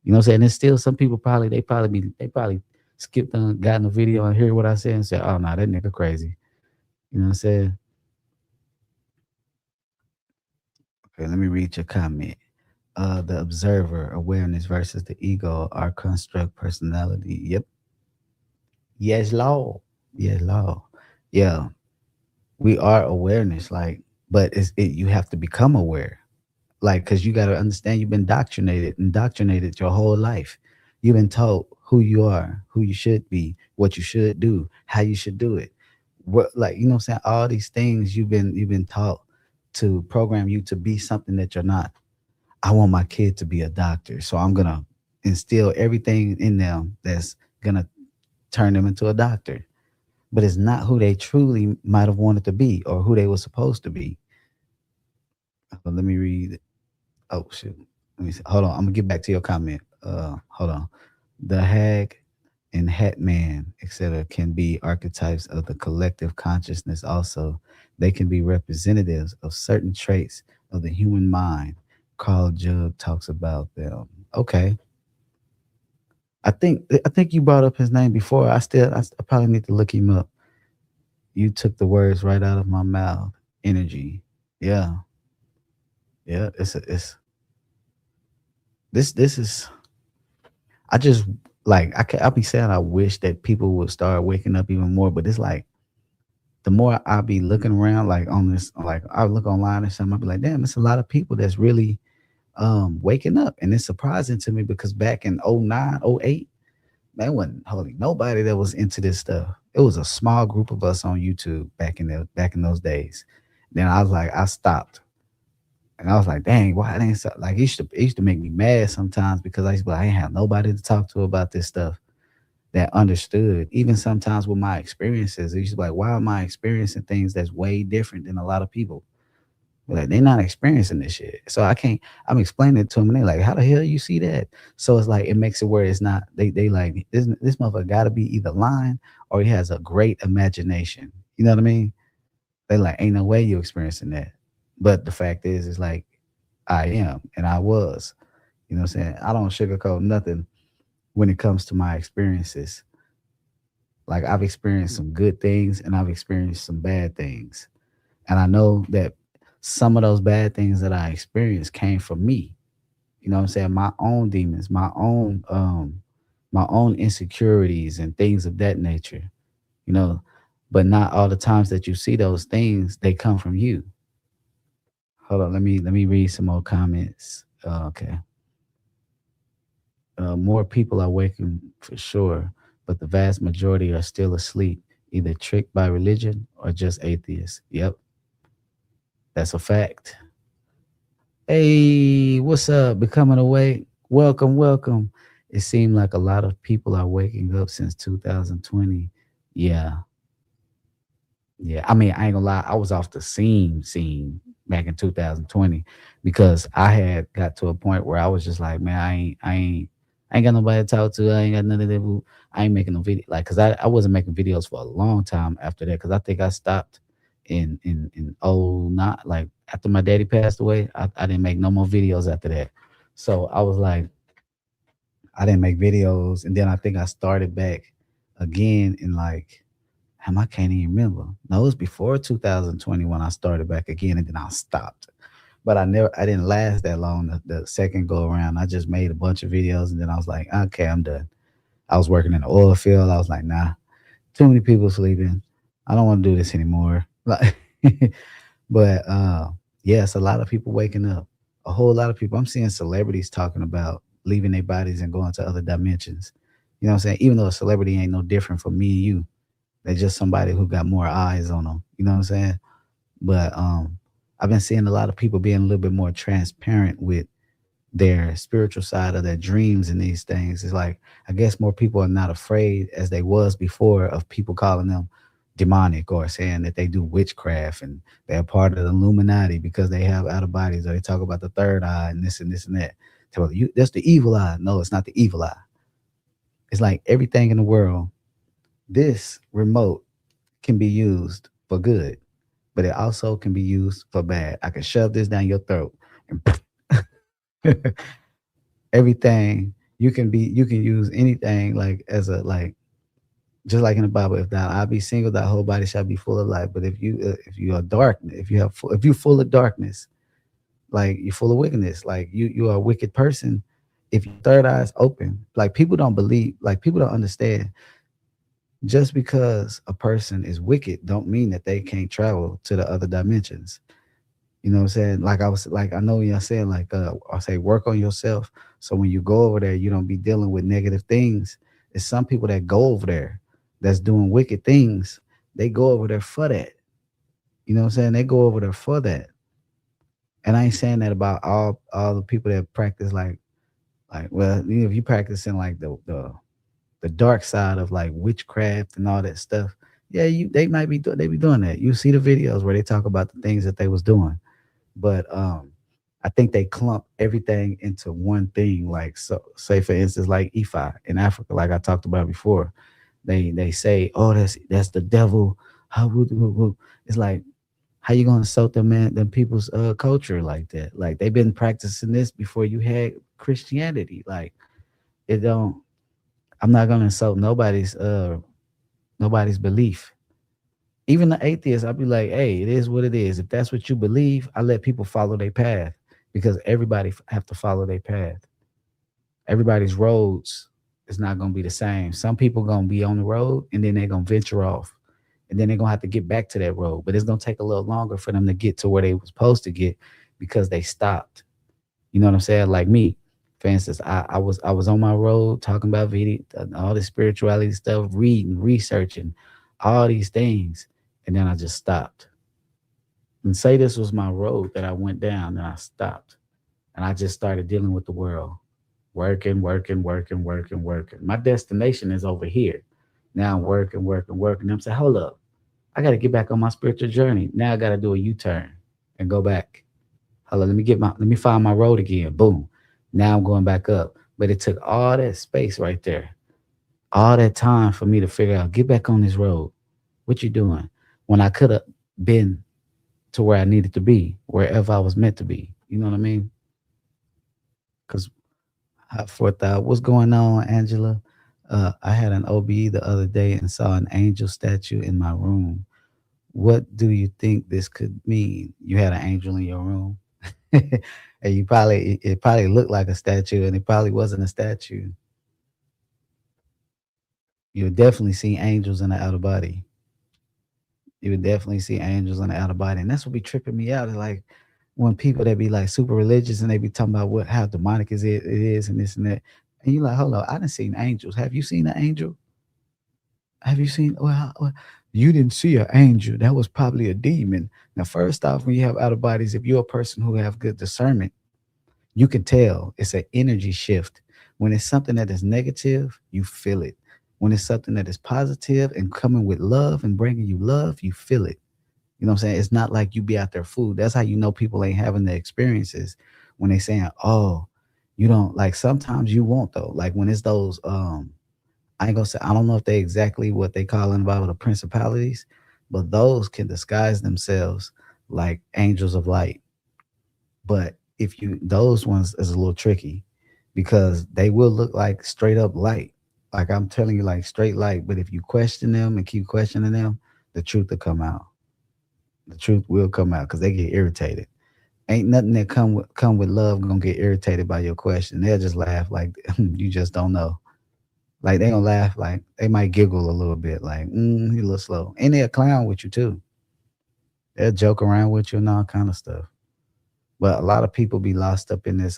You know what I'm saying? There's still some people probably they probably skipped on got in the video and hear what I said and said, oh no, that nigga crazy. You know what I'm saying? Okay, let me read your comment. The observer, awareness versus the ego, our construct personality. Yep. Yes, law. Yes, law. Yeah. We are awareness, like, but you have to become aware. Like, because you got to understand you've been indoctrinated your whole life. You've been told who you are, who you should be, what you should do, how you should do it. What, like, you know what I'm saying? All these things you've been taught to program you to be something that you're not. I want my kid to be a doctor, so I'm gonna instill everything in them that's gonna turn them into a doctor. But it's not who they truly might have wanted to be or who they were supposed to be. Let me read. Oh shoot. Let me see. Hold on. I'm gonna get back to your comment. Hold on. The hag. and Hetman, etc., can be archetypes of the collective consciousness also. They can be representatives of certain traits of the human mind. Carl Jung talks about them. Okay. I think you brought up his name before. I probably need to look him up. You took the words right out of my mouth. Energy. Yeah. Yeah. It's this is I just like I'll be saying I wish that people would start waking up even more, but it's like the more I be looking around, like on this, like I look online or something, I'll be like, damn, it's a lot of people that's really waking up. And it's surprising to me because back in '09, '08, man, wasn't hardly nobody that was into this stuff. It was a small group of us on YouTube back in those days. Then I was like, I stopped. And I was like, dang, why I didn't stop? Like it used to make me mad sometimes because I used to be like, I ain't have nobody to talk to about this stuff that understood. Even sometimes with my experiences, it used to be like, why am I experiencing things that's way different than a lot of people? Like they're not experiencing this shit. So I can't I'm explaining it to them and they're like, how the hell you see that? So it's like it makes it where it's not they like this motherfucker gotta be either lying or he has a great imagination. You know what I mean? They like, ain't no way you experiencing that. But the fact is, it's like I am and I was. You know what I'm saying? I don't sugarcoat nothing when it comes to my experiences. Like I've experienced some good things and I've experienced some bad things. And I know that some of those bad things that I experienced came from me. You know what I'm saying? My own demons, my own insecurities and things of that nature, you know. But not all the times that you see those things, they come from you. Hold on, let me read some more comments. Okay. More people are waking for sure, but the vast majority are still asleep, either tricked by religion or just atheists. Yep, that's a fact. Hey, what's up? Becoming awake. Welcome, welcome. It seemed like a lot of people are waking up since 2020. Yeah, yeah. I mean, I ain't gonna lie. I was off the scene back in 2020 because I had got to a point where I was just like, man, I ain't got nobody to talk to. I ain't got nothing to do. I ain't making no video, like, cause I wasn't making videos for a long time after that. Cause I think I stopped in oh not like after my daddy passed away. I didn't make no more videos after that. So I was like, I didn't make videos, and then I think I started back again in like, I can't even remember. No, it was before 2020 when I started back again, and then I stopped. But I didn't last that long. The second go around, I just made a bunch of videos, and then I was like, okay, I'm done. I was working in the oil field. I was like, nah, too many people sleeping. I don't want to do this anymore. Like, but yes, a lot of people waking up. A whole lot of people. I'm seeing celebrities talking about leaving their bodies and going to other dimensions. You know what I'm saying? Even though a celebrity ain't no different from me and you, they're just somebody who got more eyes on them. You know what I'm saying? But I've been seeing a lot of people being a little bit more transparent with their spiritual side of their dreams and these things. It's like I guess more people are not afraid as they was before of people calling them demonic or saying that they do witchcraft and they're part of the Illuminati because they have out of bodies or they talk about the third eye and this and this and that. Tell you that's the evil eye. No, it's not the evil eye. It's like everything in the world. This remote can be used for good, but it also can be used for bad. I can shove this down your throat and everything you can use anything like as a like just like in the Bible, if thou I be single, thy whole body shall be full of light. But if you are darkness, if you're full of darkness, like you're full of wickedness, like you are a wicked person. If your third eye is open, like people don't believe, like people don't understand. Just because a person is wicked, don't mean that they can't travel to the other dimensions. You know what I'm saying? Like I was like I know you're saying like I say work on yourself. So when you go over there, you don't be dealing with negative things. It's some people that go over there that's doing wicked things. They go over there for that. You know what I'm saying? They go over there for that. And I ain't saying that about all the people that practice like well, you know, if you practicing like the dark side of like witchcraft and all that stuff, yeah, they might they be doing that. You see the videos where they talk about the things that they was doing. But I think they clump everything into one thing. Like, so, say for instance, like Ifa in Africa, like I talked about before, they say, oh, that's the devil. How would it's like, how you gonna insult them people's culture like that? Like they've been practicing this before you had Christianity. Like it don't. I'm not gonna insult nobody's belief. Even the atheists, I'll be like, hey, it is what it is. If that's what you believe, I let people follow their path because everybody have to follow their path. Everybody's roads is not gonna be the same. Some people gonna be on the road and then they're gonna venture off. And then they're gonna have to get back to that road. But it's gonna take a little longer for them to get to where they were supposed to get because they stopped. You know what I'm saying? Like me, for instance, I was on my road talking about video, all this spirituality stuff, reading, researching, all these things, and then I just stopped. And say this was my road that I went down, and I stopped, and I just started dealing with the world, working, working, working, working, working. My destination is over here. Now I'm working, working, working. I'm saying, hold up, I got to get back on my spiritual journey. Now I got to do a U-turn and go back. Hello, let me find my road again. Boom. Now I'm going back up. But it took all that space right there, all that time for me to figure out, get back on this road. What you doing? When I could have been to where I needed to be, wherever I was meant to be. You know what I mean? Because 4thEye, what's going on, Angela? I had an OBE the other day and saw an angel statue in my room. What do you think this could mean? You had an angel in your room? And you probably it probably looked like a statue and it probably wasn't a statue. You would definitely see angels in the outer body. You would definitely see angels in the outer body. And that's what be tripping me out. Is like when people that be like super religious and they be talking about what how demonic it is and this and that. And you like, hold on, I didn't seen angels. Have you seen an angel? Have you seen well, you didn't see an angel. That was probably a demon. Now, first off, when you have outer bodies, if you're a person who have good discernment, you can tell it's an energy shift. When it's something that is negative, you feel it. When it's something that is positive and coming with love and bringing you love, you feel it. You know what I'm saying? It's not like you be out there food. That's how you know people ain't having the experiences when they saying, "Oh, you don't like." Sometimes you won't though. Like when it's those, I ain't gonna say. I don't know if they exactly what they call in the Bible the principalities, but those can disguise themselves like angels of light. But if you those ones is a little tricky because they will look like straight up light. Like I'm telling you, like straight light. But if you question them and keep questioning them, the truth will come out. The truth will come out because they get irritated. Ain't nothing that come with love gonna get irritated by your question. They'll just laugh like you just don't know. Like they gonna laugh like they might giggle a little bit, like he a little slow. And they'll clown with you too. They'll joke around with you and all kind of stuff. But a lot of people be lost up in this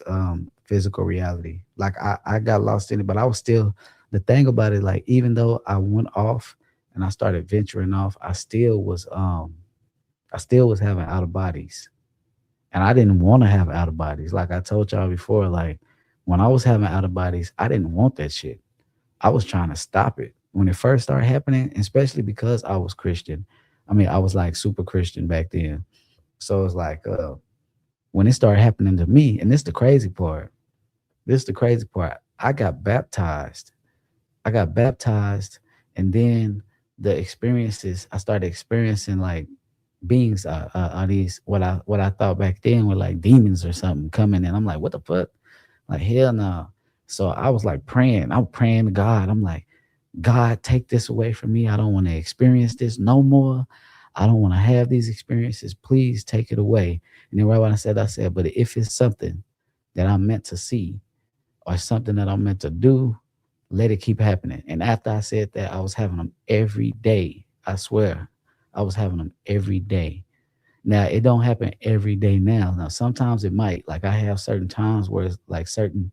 physical reality. Like I got lost in it, but I was still the thing about it, like even though I went off and I started venturing off, I still was having out of bodies. And I didn't want to have out of bodies. Like I told y'all before, like when I was having out of bodies, I didn't want that shit. I was trying to stop it. When it first started happening, especially because I was Christian. I mean, I was like super Christian back then. So it's like when it started happening to me, and this the crazy part. This the crazy part. I got baptized. I got baptized, and then the experiences I started experiencing like beings are these what I thought back then were like demons or something coming, and I'm like, what the fuck? Like hell no. So I was like praying. I'm praying to God. I'm like, God, take this away from me. I don't want to experience this no more. I don't want to have these experiences. Please take it away. And then right when I said, but if it's something that I'm meant to see or something that I'm meant to do, let it keep happening. And after I said that, I was having them every day. I swear, I was having them every day. Now it don't happen every day now. Now sometimes it might. Like I have certain times where it's like certain.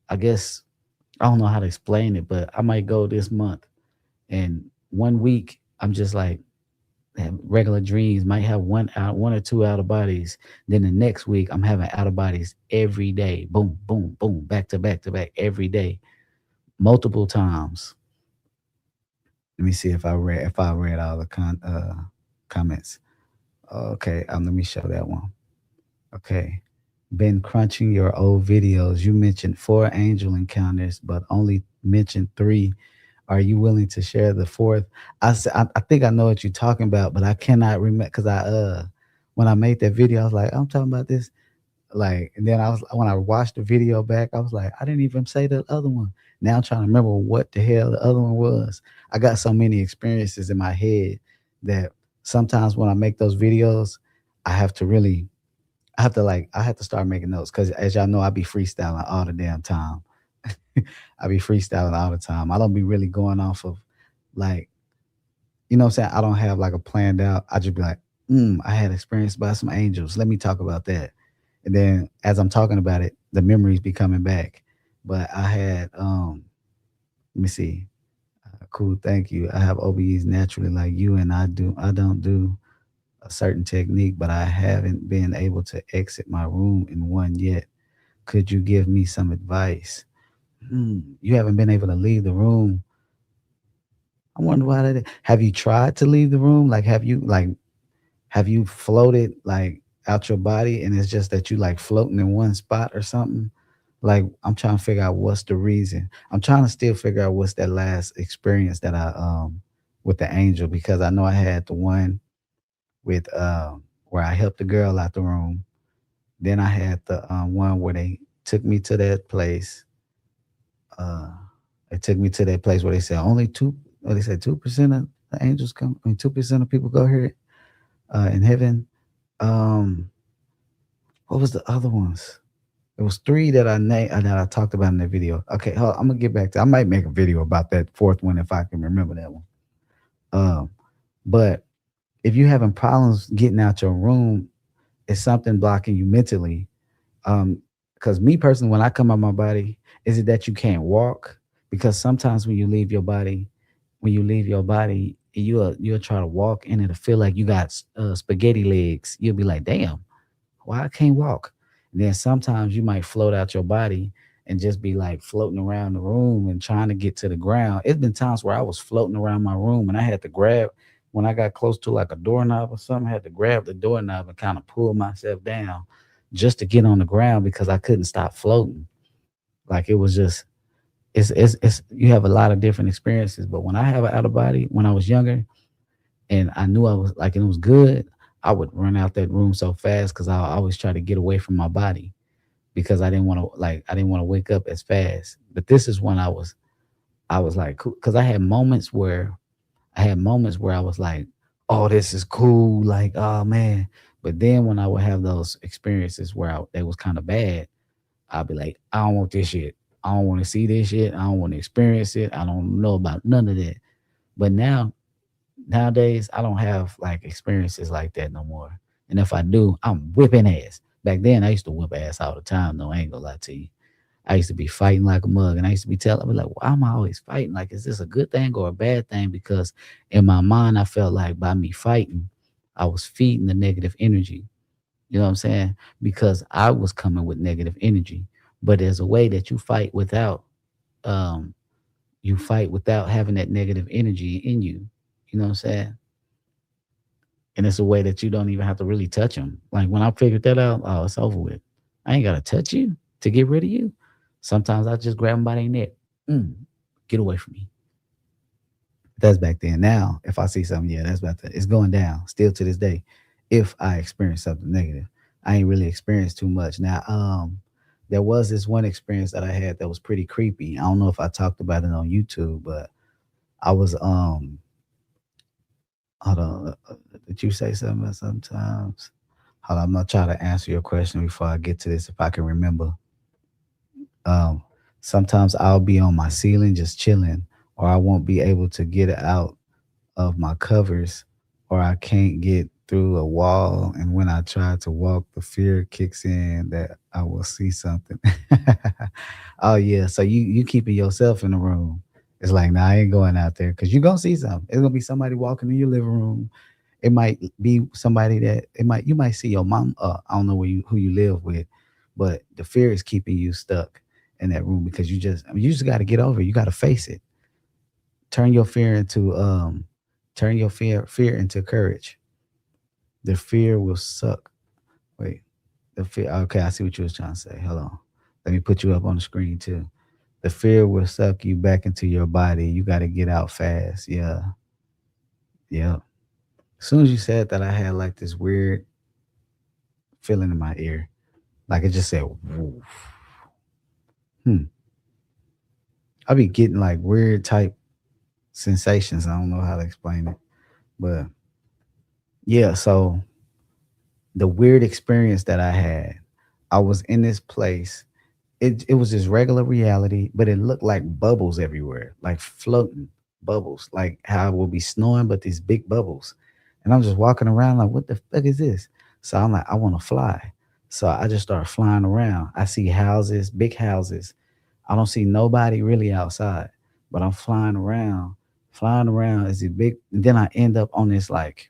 I guess I don't know how to explain it, but I might go this month and 1 week I'm just like have regular dreams. Might have one or two out of bodies. Then the next week I'm having out of bodies every day. Boom, boom, boom, back to back to back every day, multiple times. Let me see if I read all the comments. Okay, let me show that one. Okay. Been crunching your old videos. You mentioned four angel encounters, but only mentioned three. Are you willing to share the fourth? I think I know what you're talking about, but I cannot remember because when I made that video, I was like, I'm talking about this. Like, and then I was when I watched the video back, I was like, I didn't even say the other one. Now I'm trying to remember what the hell the other one was. I got so many experiences in my head that sometimes when I make those videos, I have to really, I have to start making notes because as y'all know, I be freestyling all the damn time. I be freestyling all the time. I don't be really going off of like, you know what I'm saying? I don't have like a planned out. I just be like, I had experience by some angels. Let me talk about that. And then as I'm talking about it, the memories be coming back. But I had let me see. Cool, thank you. I have OBEs naturally like you, and I don't do a certain technique, but I haven't been able to exit my room in one yet. Could you give me some advice? You haven't been able to leave the room. I wonder why that is. Have you tried to leave the room? Have you floated like out your body and it's just that you like floating in one spot or something? Like I'm trying to figure out what's the reason. I'm trying to still figure out what's that last experience that I with the angel because I know I had the one with where I helped the girl out the room. Then I had the one where they took me to that place. Uh they took me to that place where they said only two or they said 2% of the angels come, I mean 2% of people go here in heaven. Um what was the other ones? It was three that that I talked about in the video. Okay, I'm gonna get back to. I might make a video about that fourth one if I can remember that one. Um, but if you're having problems getting out your room, it's something blocking you mentally. Um, because me personally, when I come out my body, is it that you can't walk? Because sometimes when you leave your body, you'll try to walk and it'll feel like you got spaghetti legs. You'll be like, damn, why I can't walk? And then sometimes you might float out your body and just be like floating around the room and trying to get to the ground. It's been times where I was floating around my room and I had to grab when I got close to like a doorknob or something, I had to grab the doorknob and kind of pull myself down just to get on the ground because I couldn't stop floating. Like it was just it's you have a lot of different experiences. But when I have an out of body when I was younger, and I knew I was like, and it was good. I would run out that room so fast because I always try to get away from my body because I didn't want to wake up as fast. But this is when I was like, cool, because I had moments where I was like, oh, this is cool, like, oh man. But then when I would have those experiences where they was kind of bad, I'd be like, I don't want this shit. I don't want to see this shit. I don't want to experience it. I don't know about none of that. But nowadays, I don't have like experiences like that no more. And if I do, I'm whipping ass. Back then, I used to whip ass all the time. No, I ain't gonna lie to you. I used to be fighting like a mug, and I used to be telling, I be like, why am I always fighting? Like, is this a good thing or a bad thing? Because in my mind, I felt like by me fighting, I was feeding the negative energy. You know what I'm saying? Because I was coming with negative energy. But there's a way that um, you fight without having that negative energy in you. You know what I'm saying? And it's a way that you don't even have to really touch them. Like when I figured that out, oh, it's over with. I ain't gotta touch you to get rid of you. Sometimes I just grab them by their neck. Mm, get away from me. That's back then. Now, if I see something, yeah, that's about that. It's going down still to this day. If I experience something negative, I ain't really experienced too much. Now, there was this one experience that I had that was pretty creepy. I don't know if I talked about it on YouTube, but I was hold on. Did you say something sometimes? Hold on, I'm gonna try to answer your question before I get to this if I can remember. Um, Sometimes I'll be on my ceiling just chilling, or I won't be able to get out of my covers, or I can't get through a wall. And when I try to walk, the fear kicks in that I will see something. Oh yeah, so you keeping yourself in the room. It's like, nah, I ain't going out there because you're gonna see something. It's gonna be somebody walking in your living room. It might be somebody that you might see your mom. I don't know who you live with, but the fear is keeping you stuck in that room because you just got to get over it. You got to face it. Turn your fear into turn your fear into courage. The fear will suck. Wait. The fear. Okay, I see what you was trying to say. Hold on. Let me put you up on the screen too. The fear will suck you back into your body. You got to get out fast. Yeah, yeah. As soon as you said that, I had like this weird feeling in my ear, like it just said, "Woof." Hmm. I be getting like weird type sensations. I don't know how to explain it, but yeah. So the weird experience that I had, I was in this place. It was just regular reality, but it looked like bubbles everywhere, like floating bubbles, like how I will be snoring, but these big bubbles. And I'm just walking around like, what the fuck is this? So I'm like, I want to fly. So I just start flying around. I see houses, big houses. I don't see nobody really outside, but I'm flying around. It's a big, and then I end up on this like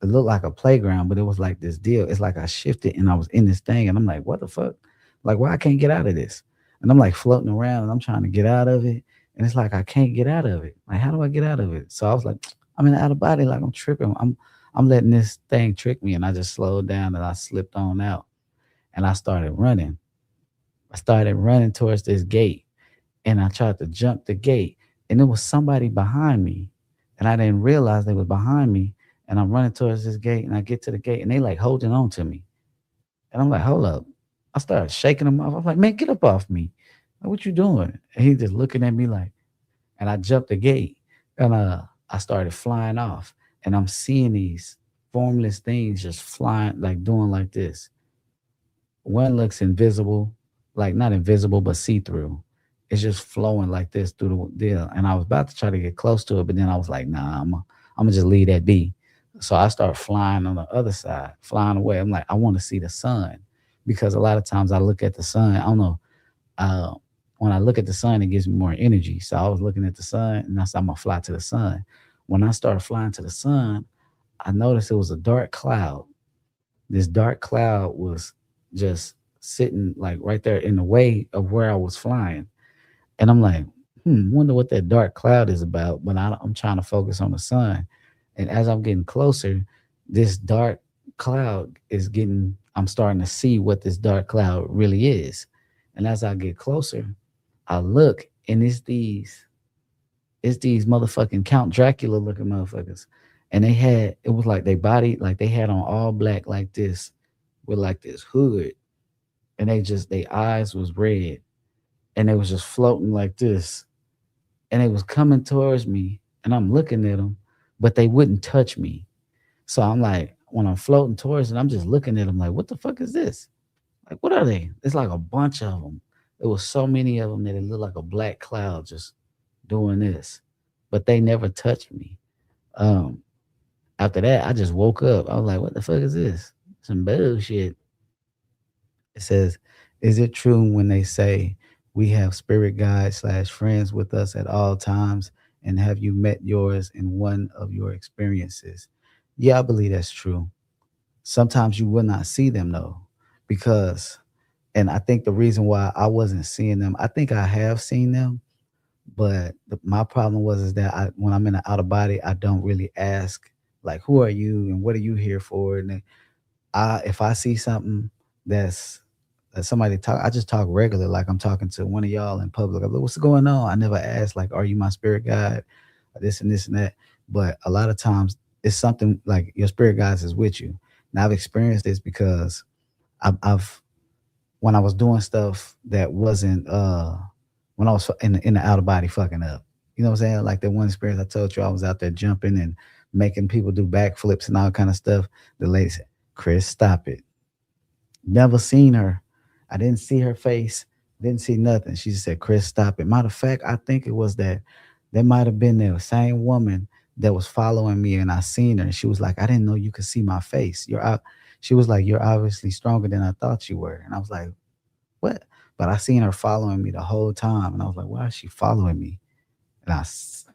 it looked like a playground, but it was like this deal. It's like I shifted and I was in this thing, and I'm like, what the fuck? Like, why I can't get out of this? And I'm like floating around, and I'm trying to get out of it, and it's like I can't get out of it. Like, how do I get out of it? So I was like, I'm in the out of body, like I'm tripping. I'm letting this thing trick me, and I just slowed down and I slipped on out, and I started running. I started running towards this gate, and I tried to jump the gate, and there was somebody behind me, and I didn't realize they was behind me, and I'm running towards this gate, and I get to the gate, and they like holding on to me, and I'm like, hold up. I started shaking them off. I'm like, man, get up off me. Like, what you doing? And he just looking at me like, and I jumped the gate, and I started flying off, and I'm seeing these formless things just flying, like doing like this. One looks invisible, like not invisible, but see through. It's just flowing like this through the deal. And I was about to try to get close to it, but then I was like, nah, I'm gonna just leave that be. So I start flying on the other side, flying away. I'm like, I want to see the sun because a lot of times I look at the sun. I don't know. Uh, when I look at the sun, it gives me more energy. So I was looking at the sun, and I said, I'm gonna fly to the sun. When I started flying to the sun, I noticed it was a dark cloud. This dark cloud was just sitting like right there in the way of where I was flying. And I'm like, wonder what that dark cloud is about. But I'm trying to focus on the sun. And as I'm getting closer, this dark cloud is getting, I'm starting to see what this dark cloud really is. And as I get closer, I look and it's these motherfucking Count Dracula looking motherfuckers. And it was like they body, like they had on all black like this with like this hood. And their eyes was red, and they was just floating like this, and they was coming towards me, and I'm looking at them, but they wouldn't touch me. So I'm like, when I'm floating towards it, I'm just looking at them like, what the fuck is this? Like, what are they? It's like a bunch of them. There was so many of them that it looked like a black cloud just doing this, but they never touched me. Um, After that, I just woke up. I was like, what the fuck is this? Some bullshit. It says, is it true when they say we have spirit guides slash friends with us at all times? And have you met yours in one of your experiences? Yeah, I believe that's true. Sometimes you will not see them though, because, and I think the reason why I wasn't seeing them, I think I have seen them, but my problem was is that when I'm in an out of body, I don't really ask like, who are you and what are you here for? And if I see something that's that somebody talk, I just talk regular, like I'm talking to one of y'all in public. I'm like, what's going on? I never ask like, are you my spirit guide? Or this and this and that. But a lot of times it's something like your spirit guides is with you. Now I've experienced this because I've when I was doing stuff that wasn't when I was in the out of body fucking up. You know what I'm saying? Like that one experience I told you, I was out there jumping and making people do backflips and all kind of stuff. The lady said, Chris, stop it. Never seen her. I didn't see her face, didn't see nothing. She just said, Chris, stop it. Matter of fact, I think it was that might have been the same woman that was following me and I seen her. And she was like, I didn't know you could see my face. You're out. She was like, you're obviously stronger than I thought you were. And I was like, what? But I seen her following me the whole time. And I was like, why is she following me? And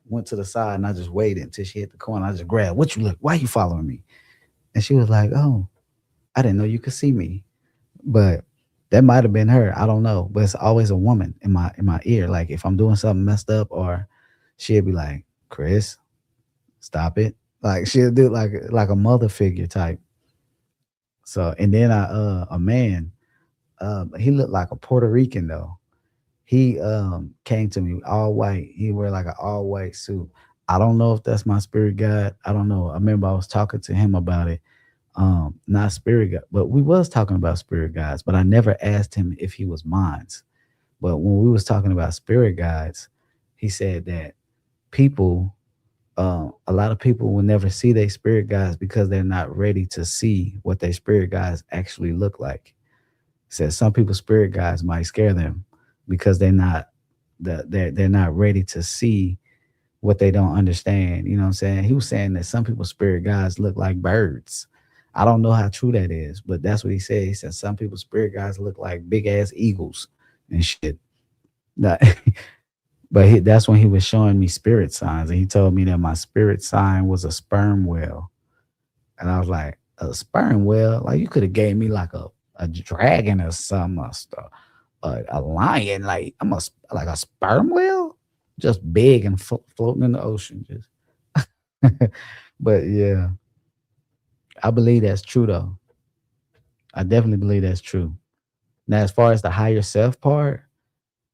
went to the side and I just waited until she hit the corner. I just grabbed, what you look? Why you following me? And she was like, oh, I didn't know you could see me. But that might have been her. I don't know. But it's always a woman in my ear. Like if I'm doing something messed up, or she'll be like, Chris, stop it. Like she'll do like a mother figure type. So and then a man, he looked like a Puerto Rican though. He came to me all white. He wear like an all white suit. I don't know if that's my spirit guide. I don't know. I remember I was talking to him about it. Not spirit guide, but we was talking about spirit guides, but I never asked him if he was mine. But when we was talking about spirit guides, he said that people, a lot of people will never see their spirit guides because they're not ready to see what their spirit guides actually look like. He said some people's spirit guides might scare them because they're not ready to see what they don't understand. You know what I'm saying? He was saying that some people's spirit guides look like birds. I don't know how true that is, but that's what he said. He said some people's spirit guides look like big ass eagles and shit. That- but that's when he was showing me spirit signs, and he told me that my spirit sign was a sperm whale, and I was like, a sperm whale? Like you could have gave me like a dragon or something, or stuff, a lion. Like like a sperm whale, just big and floating in the ocean. Just, but yeah, I believe that's true though. I definitely believe that's true. Now, as far as the higher self part,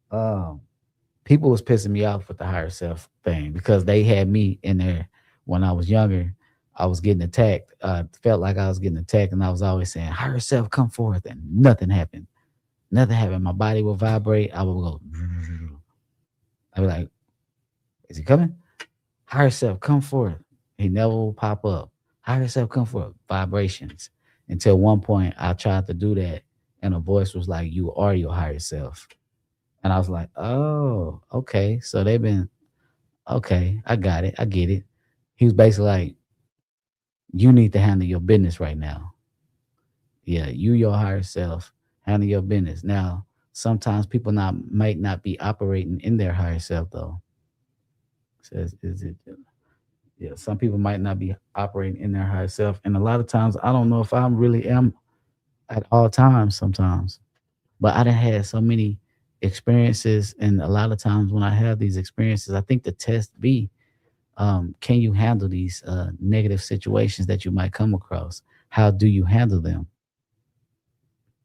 um, people was pissing me off with the higher self thing because they had me in there when I was younger. I was getting attacked. Felt like I was getting attacked, and I was always saying, "Higher self, come forth," and nothing happened. Nothing happened. My body would vibrate. I would go. I'd be like, "Is he coming?" Higher self, come forth. He never will pop up. Higher self, come forth. Vibrations. Until one point, I tried to do that, and a voice was like, "You are your higher self." And I was like, "Oh, okay." So they've been okay. I got it. I get it. He was basically like, "You need to handle your business right now. Yeah, you your higher self. Handle your business." Now, sometimes people not might not be operating in their higher self though. Says is it yeah, some people might not be operating in their higher self. And a lot of times I don't know if I really am at all times sometimes. But I done had so many experiences, and a lot of times when I have these experiences, I think the test be, can you handle these negative situations that you might come across? How do you handle them?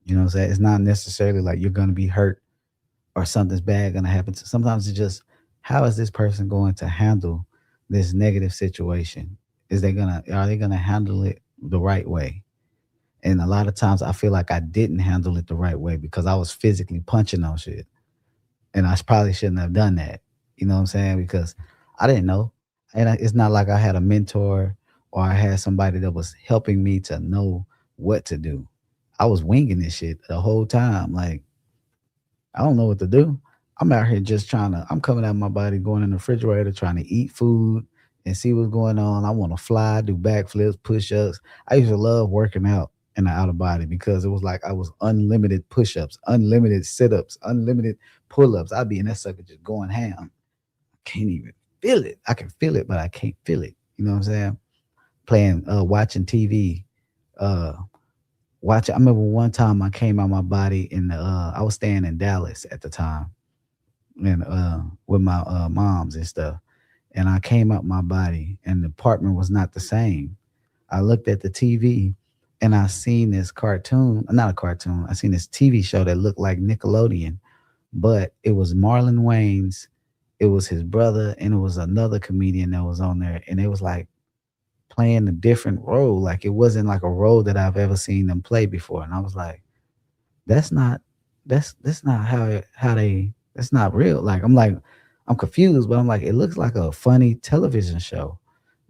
You know what I'm saying? It's not necessarily like you're gonna be hurt or something's bad gonna happen to. Sometimes it's just how is this person going to handle this negative situation? Are they gonna handle it the right way? And a lot of times I feel like I didn't handle it the right way because I was physically punching on shit. And I probably shouldn't have done that. You know what I'm saying? Because I didn't know. And it's not like I had a mentor or I had somebody that was helping me to know what to do. I was winging this shit the whole time. Like, I don't know what to do. I'm out here just trying to, I'm coming out of my body, going in the refrigerator, trying to eat food and see what's going on. I want to fly, do backflips, push ups. I used to love working out in the outer body because it was like I was unlimited push ups, unlimited sit ups, unlimited pull ups. I'd be in that sucker just going ham. I can't even feel it. I can feel it, but I can't feel it. You know what I'm saying? Playing, watching TV, uh, I remember one time I came out my body in I was staying in Dallas at the time and with my moms and stuff. And I came out my body and the apartment was not the same. I looked at the TV and I seen this cartoon, not a cartoon, I seen this TV show that looked like Nickelodeon, but it was Marlon Wayne's, it was his brother, and it was another comedian that was on there. And it was like playing a different role. Like it wasn't like a role that I've ever seen them play before. And I was like, that's not that's not how they that's not real. Like I'm confused, but I'm like, it looks like a funny television show.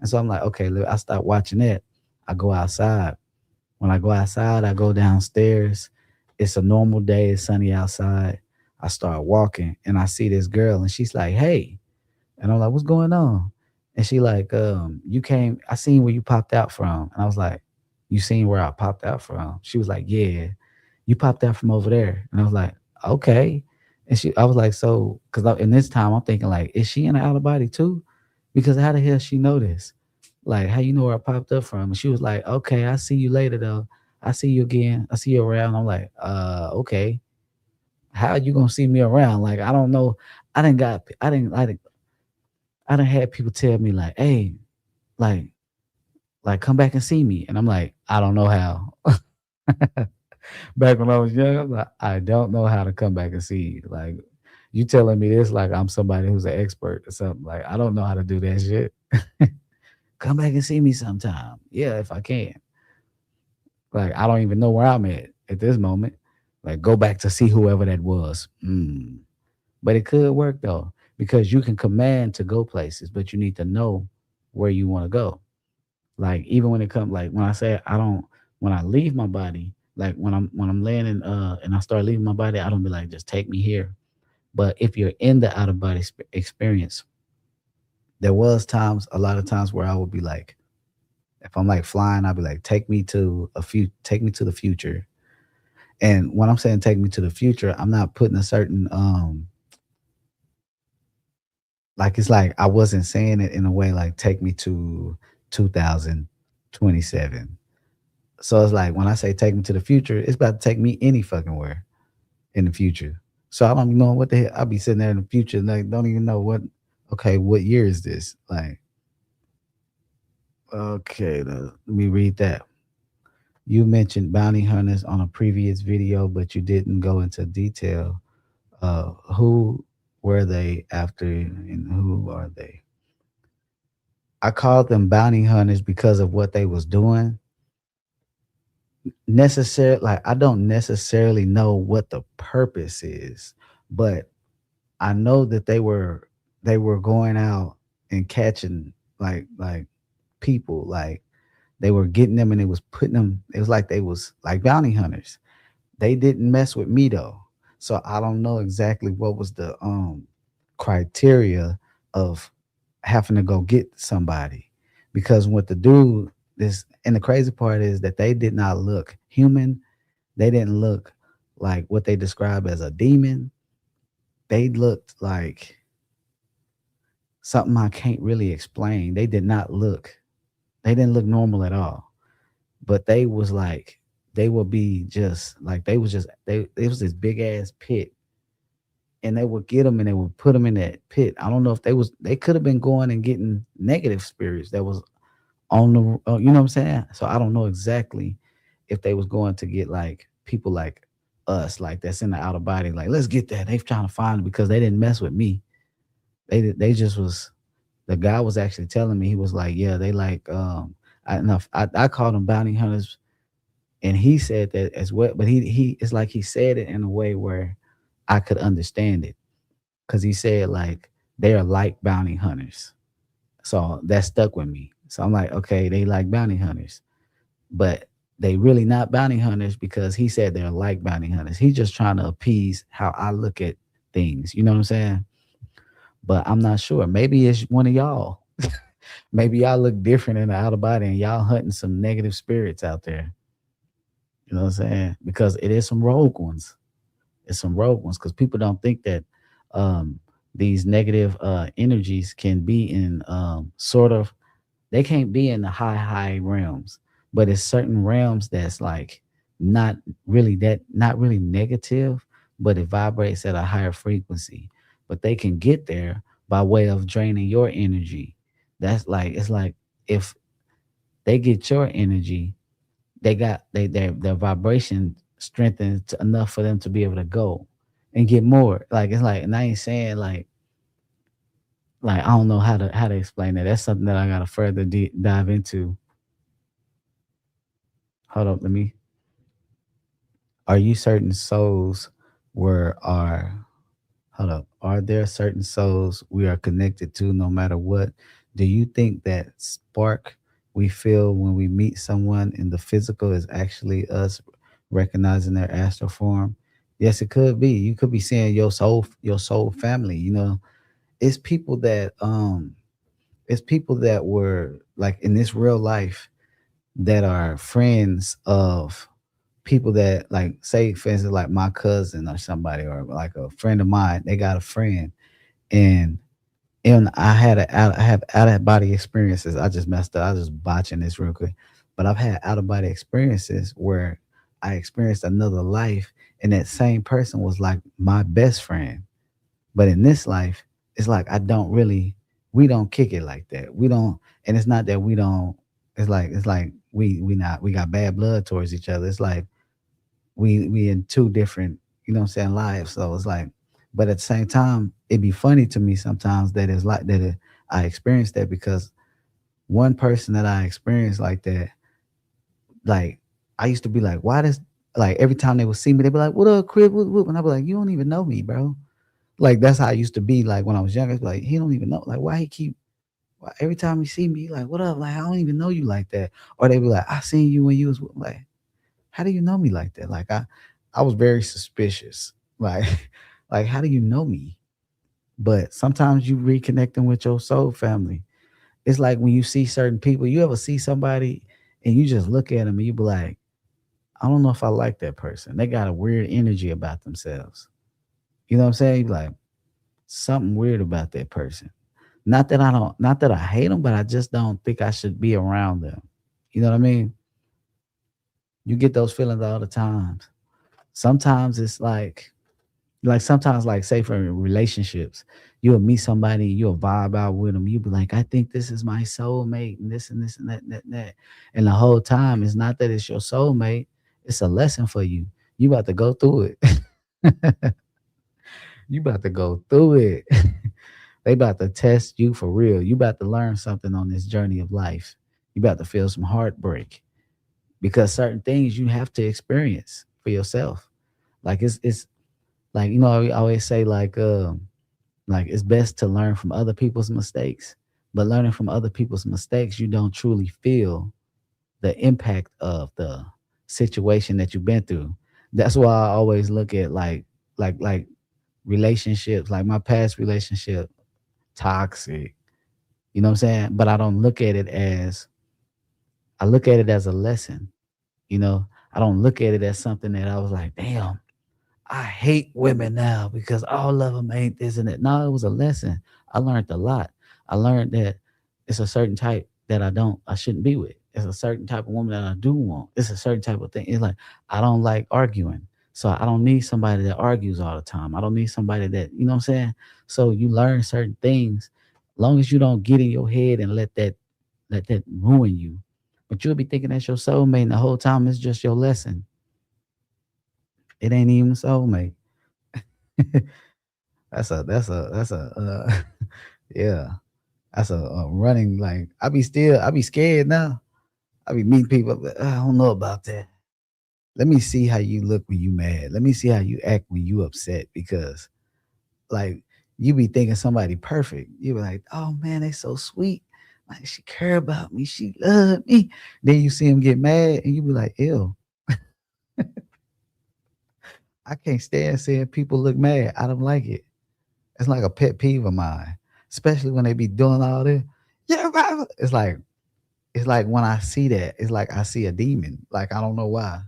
And so I'm like, okay, I start watching it. I go outside. When I go outside, I go downstairs. It's a normal day, it's sunny outside. I start walking and I see this girl and she's like, hey. And I'm like, what's going on? And she like, you came, I seen where you popped out from. And I was like, you seen where I popped out from? She was like, yeah, you popped out from over there. And I was like, okay. And I was like, so, because in this time, I'm thinking like, is she in the outer body too? Because how the hell she know this? Like, how you know where I popped up from? And she was like, okay, I see you later though. I see you again. I see you around. I'm like, okay. How you gonna see me around? Like, I don't know. I didn't had people tell me like, hey, like, come back and see me. And I'm like, I don't know how. Back when I was young, I'm like, I don't know how to come back and see you. Like, you telling me this like I'm somebody who's an expert or something. Like, I don't know how to do that shit. Come back and see me sometime. Yeah, if I can. Like, I don't even know where I'm at this moment. Like, go back to see whoever that was. But it could work though, because you can command to go places, but you need to know where you want to go. Like, even when it comes, like when I say I don't, when I leave my body, like when I'm laying in and I start leaving my body, I don't be like just take me here. But if you're in the out of body experience, there was times, a lot of times where I would be like, if I'm like flying, I'd be like, take me to the future. And when I'm saying take me to the future, I'm not putting a certain like it's like I wasn't saying it in a way like take me to 2027. So it's like when I say take me to the future, it's about to take me any fucking where in the future. So I don't even know what the hell I'll be sitting there in the future, like don't even know what okay, what year is this? Like, okay, let me read that. You mentioned bounty hunters on a previous video, but you didn't go into detail. Who were they after and who are they? I called them bounty hunters because of what they was doing. Necessary, like I don't necessarily know what the purpose is, but I know that they were going out and catching like people, like they were getting them and it was putting them. It was like they was like bounty hunters. They didn't mess with me though. So I don't know exactly what was the criteria of having to go get somebody. Because what the dude this and the crazy part is that they did not look human. They didn't look like what they describe as a demon. They looked like something I can't really explain. They didn't look normal at all. But they was like they would be just like they was just they it was this big ass pit, and they would get them and they would put them in that pit. I don't know if they could have been going and getting negative spirits that was on the you know what I'm saying. So I don't know exactly if they was going to get like people like us, like that's in the outer body, like let's get that. They trying to find it because they didn't mess with me. They just was. The guy was actually telling me, he was like, yeah, they like I called them bounty hunters, and he said that as well. But he it's like he said it in a way where I could understand it, because he said like they are like bounty hunters. So that stuck with me. So I'm like, okay, they like bounty hunters, but they really not bounty hunters because he said they're like bounty hunters. He's just trying to appease how I look at things. You know what I'm saying? But I'm not sure. Maybe it's one of y'all. Maybe y'all look different in the outer body and y'all hunting some negative spirits out there. You know what I'm saying? Because it is some rogue ones. It's some rogue ones because people don't think that um, these negative energies can be in sort of, they can't be in the high realms, but it's certain realms that's like not really negative, but it vibrates at a higher frequency. But they can get there by way of draining your energy. That's like it's like if they get your energy, their vibration strengthens enough for them to be able to go and get more. Like it's like, and I ain't saying like I don't know how to explain that. That's something that I gotta further dive into. Hold up, let me. Are you certain souls where are hold up? Are there certain souls we are connected to no matter what? Do you think that spark we feel when we meet someone in the physical is actually us recognizing their astral form? Yes, it could be. You could be seeing your soul family. You know, it's people that it's people that were like in this real life that are friends of people that like say for instance like my cousin or somebody or like a friend of mine. They got a friend, and I have out of body experiences. I just messed up. I was just botching this real quick, but I've had out of body experiences where I experienced another life, and that same person was like my best friend. But in this life, it's like I don't really, we don't kick it like that. We don't, and it's not that we don't. It's like we not we got bad blood towards each other. It's like We in two different, you know what I'm saying, lives. So it's like, but at the same time, it'd be funny to me sometimes that it's like that. I experienced that because one person that I experienced like that, like I used to be like, why does like every time they would see me, they'd be like, "What up, Crib?" And I'd be like, "You don't even know me, bro." Like that's how I used to be. Like when I was younger, it's like he don't even know. Like why he keep why, every time he see me, he like, "What up?" Like I don't even know you like that. Or they be like, "I seen you when you was like." How do you know me like that? Like I was very suspicious. Like like how do you know me? But sometimes you reconnecting with your soul family. It's like when you see certain people, you ever see somebody and you just look at them and you be like, I don't know if I like that person. They got a weird energy about themselves. You know what I'm saying? You be like something weird about that person. Not that I hate them, but I just don't think I should be around them. You know what I mean? You get those feelings all the time. Sometimes it's like sometimes like say for relationships, you'll meet somebody, you'll vibe out with them, you'll be like, I think this is my soulmate and this and that and that and that. And the whole time it's not that it's your soulmate, it's a lesson for you. You about to go through it. You about to go through it. They about to test you for real. You about to learn something on this journey of life. You about to feel some heartbreak because certain things you have to experience for yourself. Like it's like I always say like it's best to learn from other people's mistakes, but learning from other people's mistakes, you don't truly feel the impact of the situation that you've been through. That's why I always look at like relationships, like my past relationship, toxic. You know what I'm saying? But I don't look at it as I look at it as a lesson. You know, I don't look at it as something that I was like, damn, I hate women now because all of them ain't this and that. No, it was a lesson. I learned a lot. I learned that it's a certain type that I shouldn't be with. It's a certain type of woman that I do want. It's a certain type of thing. It's like I don't like arguing. So I don't need somebody that argues all the time. I don't need somebody that, you know what I'm saying? So you learn certain things. Long as you don't get in your head and let that ruin you. But you'll be thinking that's your soulmate and the whole time it's just your lesson. It ain't even soulmate. Yeah, that's a running like I be scared now. I be meeting people, but I don't know about that. Let me see how you look when you mad. Let me see how you act when you upset because like you be thinking somebody perfect. You be like, oh man, they so sweet. Like she care about me, she love me. Then you see him get mad and you be like, ew, I can't stand seeing people look mad. I don't like it. It's like a pet peeve of mine, especially when they be doing all this. Yeah, right. It's like when I see that, it's like I see a demon. Like I don't know why.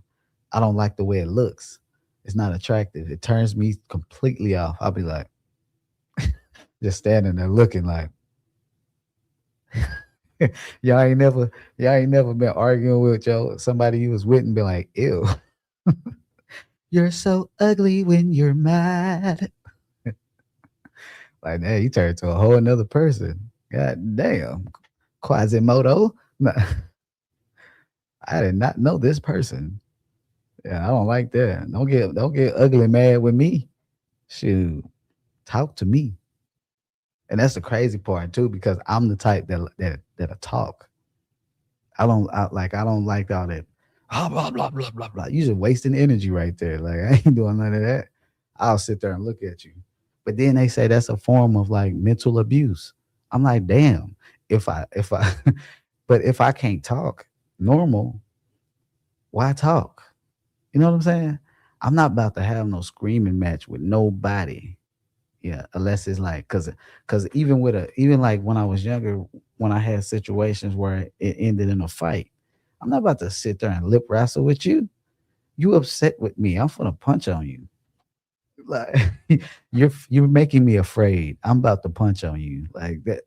I don't like the way it looks. It's not attractive. It turns me completely off. I'll be like just standing there looking like y'all ain't never y'all ain't never been arguing with somebody you was with and be like, ew, you're so ugly when you're mad. Like, hey, you turn to a whole another person. God damn. Quasimodo. No, I did not know this person. Yeah, I don't like that. Don't get ugly mad with me. Shoot, talk to me. And that's the crazy part too, because I'm the type that'll talk. I don't like all that. Oh, blah blah blah blah blah. You just wasting energy right there. Like I ain't doing none of that. I'll sit there and look at you. But then they say that's a form of like mental abuse. I'm like, damn. If I but if I can't talk normal, why talk? You know what I'm saying? I'm not about to have no screaming match with nobody. Yeah, unless it's like cause even like when I was younger, when I had situations where it ended in a fight, I'm not about to sit there and lip wrestle with you. You upset with me, I'm gonna punch on you. Like you're making me afraid. I'm about to punch on you like that.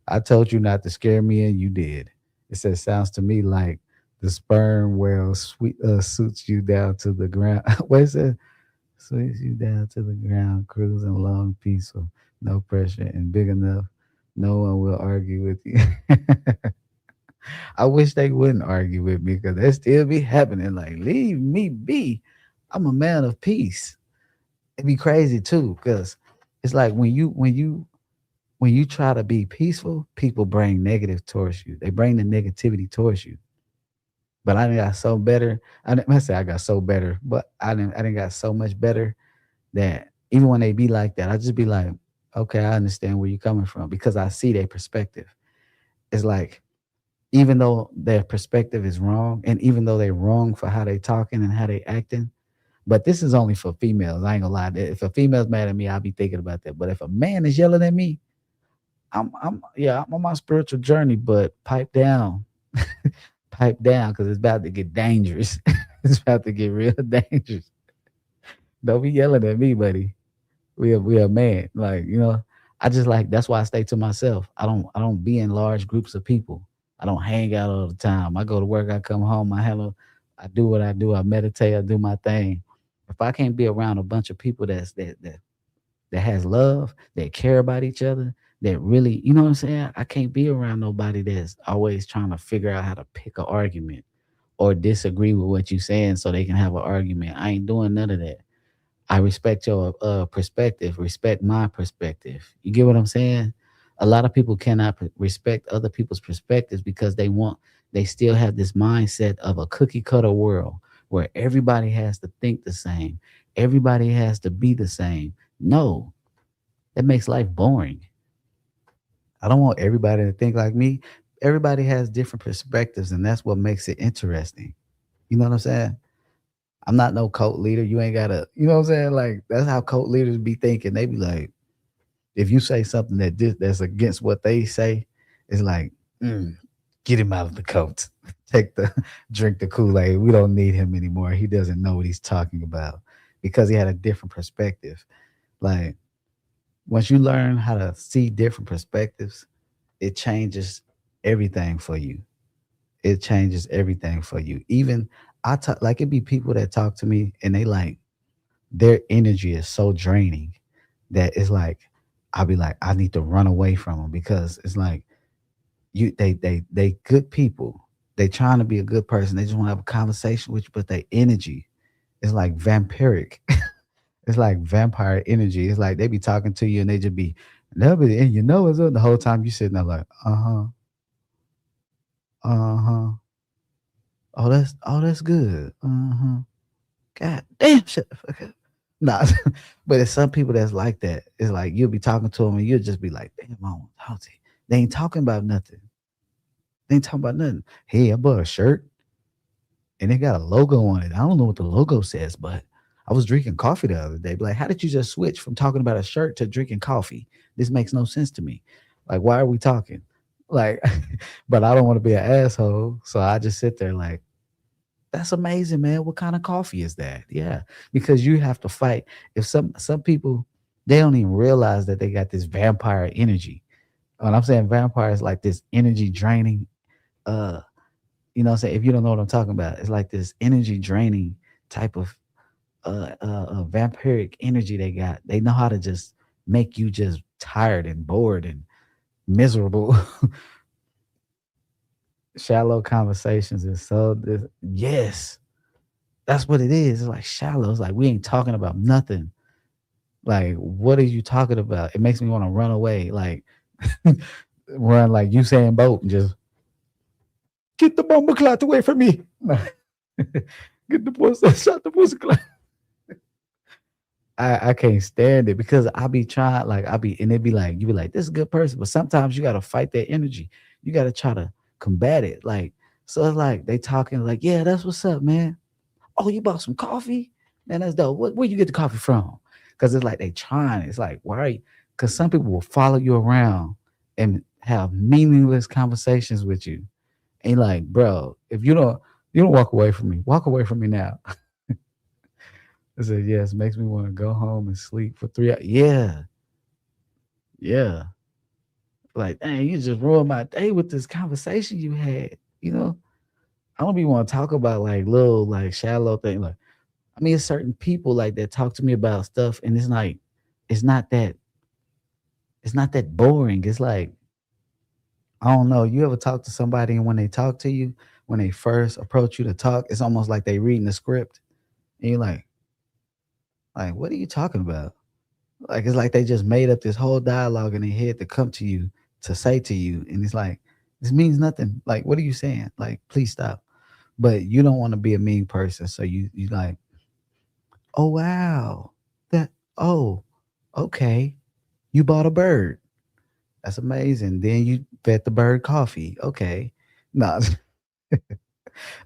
I told you not to scare me, and you did. It says sounds to me like the sperm whale suits you down to the ground. What is it? Suits you down to the ground, cruising along peaceful, no pressure, and big enough. No one will argue with you. I wish they wouldn't argue with me because that still be happening. Like, leave me be. I'm a man of peace. It'd be crazy too, because it's like when you try to be peaceful, people bring negative towards you. They bring the negativity towards you. But I done got so better. I say I got so better, but I didn't got so much better that even when they be like that, I just be like, okay, I understand where you're coming from because I see their perspective. It's like even though their perspective is wrong, and even though they're wrong for how they talking and how they acting, but this is only for females. I ain't gonna lie. If a female's mad at me, I'll be thinking about that. But if a man is yelling at me, I'm on my spiritual journey, but pipe down, pipe down, because it's about to get dangerous. It's about to get real dangerous. Don't be yelling at me, buddy. We are man. Like, I just like that's why I stay to myself. I don't be in large groups of people. I don't hang out all the time. I go to work, I come home, I do what I do, I meditate, I do my thing. If I can't be around a bunch of people that has love, that care about each other, that really, you know what I'm saying? I can't be around nobody that's always trying to figure out how to pick an argument or disagree with what you're saying so they can have an argument. I ain't doing none of that. I respect your perspective, respect my perspective. You get what I'm saying? A lot of people cannot respect other people's perspectives because they still have this mindset of a cookie cutter world where everybody has to think the same, everybody has to be the same. No, that makes life boring. I don't want everybody to think like me. Everybody has different perspectives, and that's what makes it interesting. You know what I'm saying? I'm not no cult leader. You ain't gotta, you know what I'm saying? Like that's how cult leaders be thinking. They be like, if you say something that's against what they say, it's like, mm, get him out of the cult. Take the drink the Kool-Aid. We don't need him anymore. He doesn't know what he's talking about because he had a different perspective. Like once you learn how to see different perspectives, it changes everything for you. It changes everything for you. Even I talk like it be people that talk to me and they like their energy is so draining that it's like I'll be like I need to run away from them because it's like they good people. They trying to be a good person. They just want to have a conversation with you, but their energy is like vampiric. It's like vampire energy. It's like they be talking to you and they just be they'll be and it's the whole time you sitting there like uh-huh. Oh that's good. Uh-huh. God damn, shut the fuck up. Nah, but it's some people that's like that. It's like you'll be talking to them and you'll just be like, damn, I don't talk to you. They ain't talking about nothing. They ain't talking about nothing. Hey, I bought a shirt and it got a logo on it. I don't know what the logo says, but I was drinking coffee the other day. Be like, how did you just switch from talking about a shirt to drinking coffee? This makes no sense to me. Like, why are we talking? Like, but I don't want to be an asshole. So I just sit there like, that's amazing, man. What kind of coffee is that? Yeah, because you have to fight. If some people they don't even realize that they got this vampire energy. When I'm saying vampire is like this energy draining. Uh, what I'm saying if you don't know what I'm talking about, it's like this energy draining type of vampiric energy they got. They know how to just make you just tired and bored and miserable. Shallow conversations and so yes, that's what it is. It's like shallow. It's like we ain't talking about nothing. Like, what are you talking about? It makes me want to run away. Like run like Usain Bolt and just get the bomber clot away from me. Get the pussy, shot the pussy clot. I can't stand it because I be trying like I be and it be like you be like this is a good person, but sometimes you gotta fight that energy. You gotta try to combat it. Like so it's like they talking like, yeah, that's what's up, man. Oh, you bought some coffee? Man, that's dope. Where you get the coffee from? Because it's like they trying. It's like, why are you? Because some people will follow you around and have meaningless conversations with you. And like, bro, if you don't walk away from me. Walk away from me now. I said, yes, makes me want to go home and sleep for 3 hours. Yeah, yeah. Like, dang, you just ruined my day with this conversation you had. I don't be want to talk about like little like shallow things. Like, I mean, it's certain people like that talk to me about stuff, and it's like, it's not that, it's not that boring. It's like I don't know. You ever talk to somebody and when they talk to you, when they first approach you to talk, it's almost like they reading the script and you're like, what are you talking about? Like it's like they just made up this whole dialogue in their head to come to you to say to you, and it's like this means nothing. Like, what are you saying? Like, please stop. But you don't want to be a mean person, so you like, oh wow, that oh, okay, you bought a bird. That's amazing. Then you fed the bird coffee. Okay, no,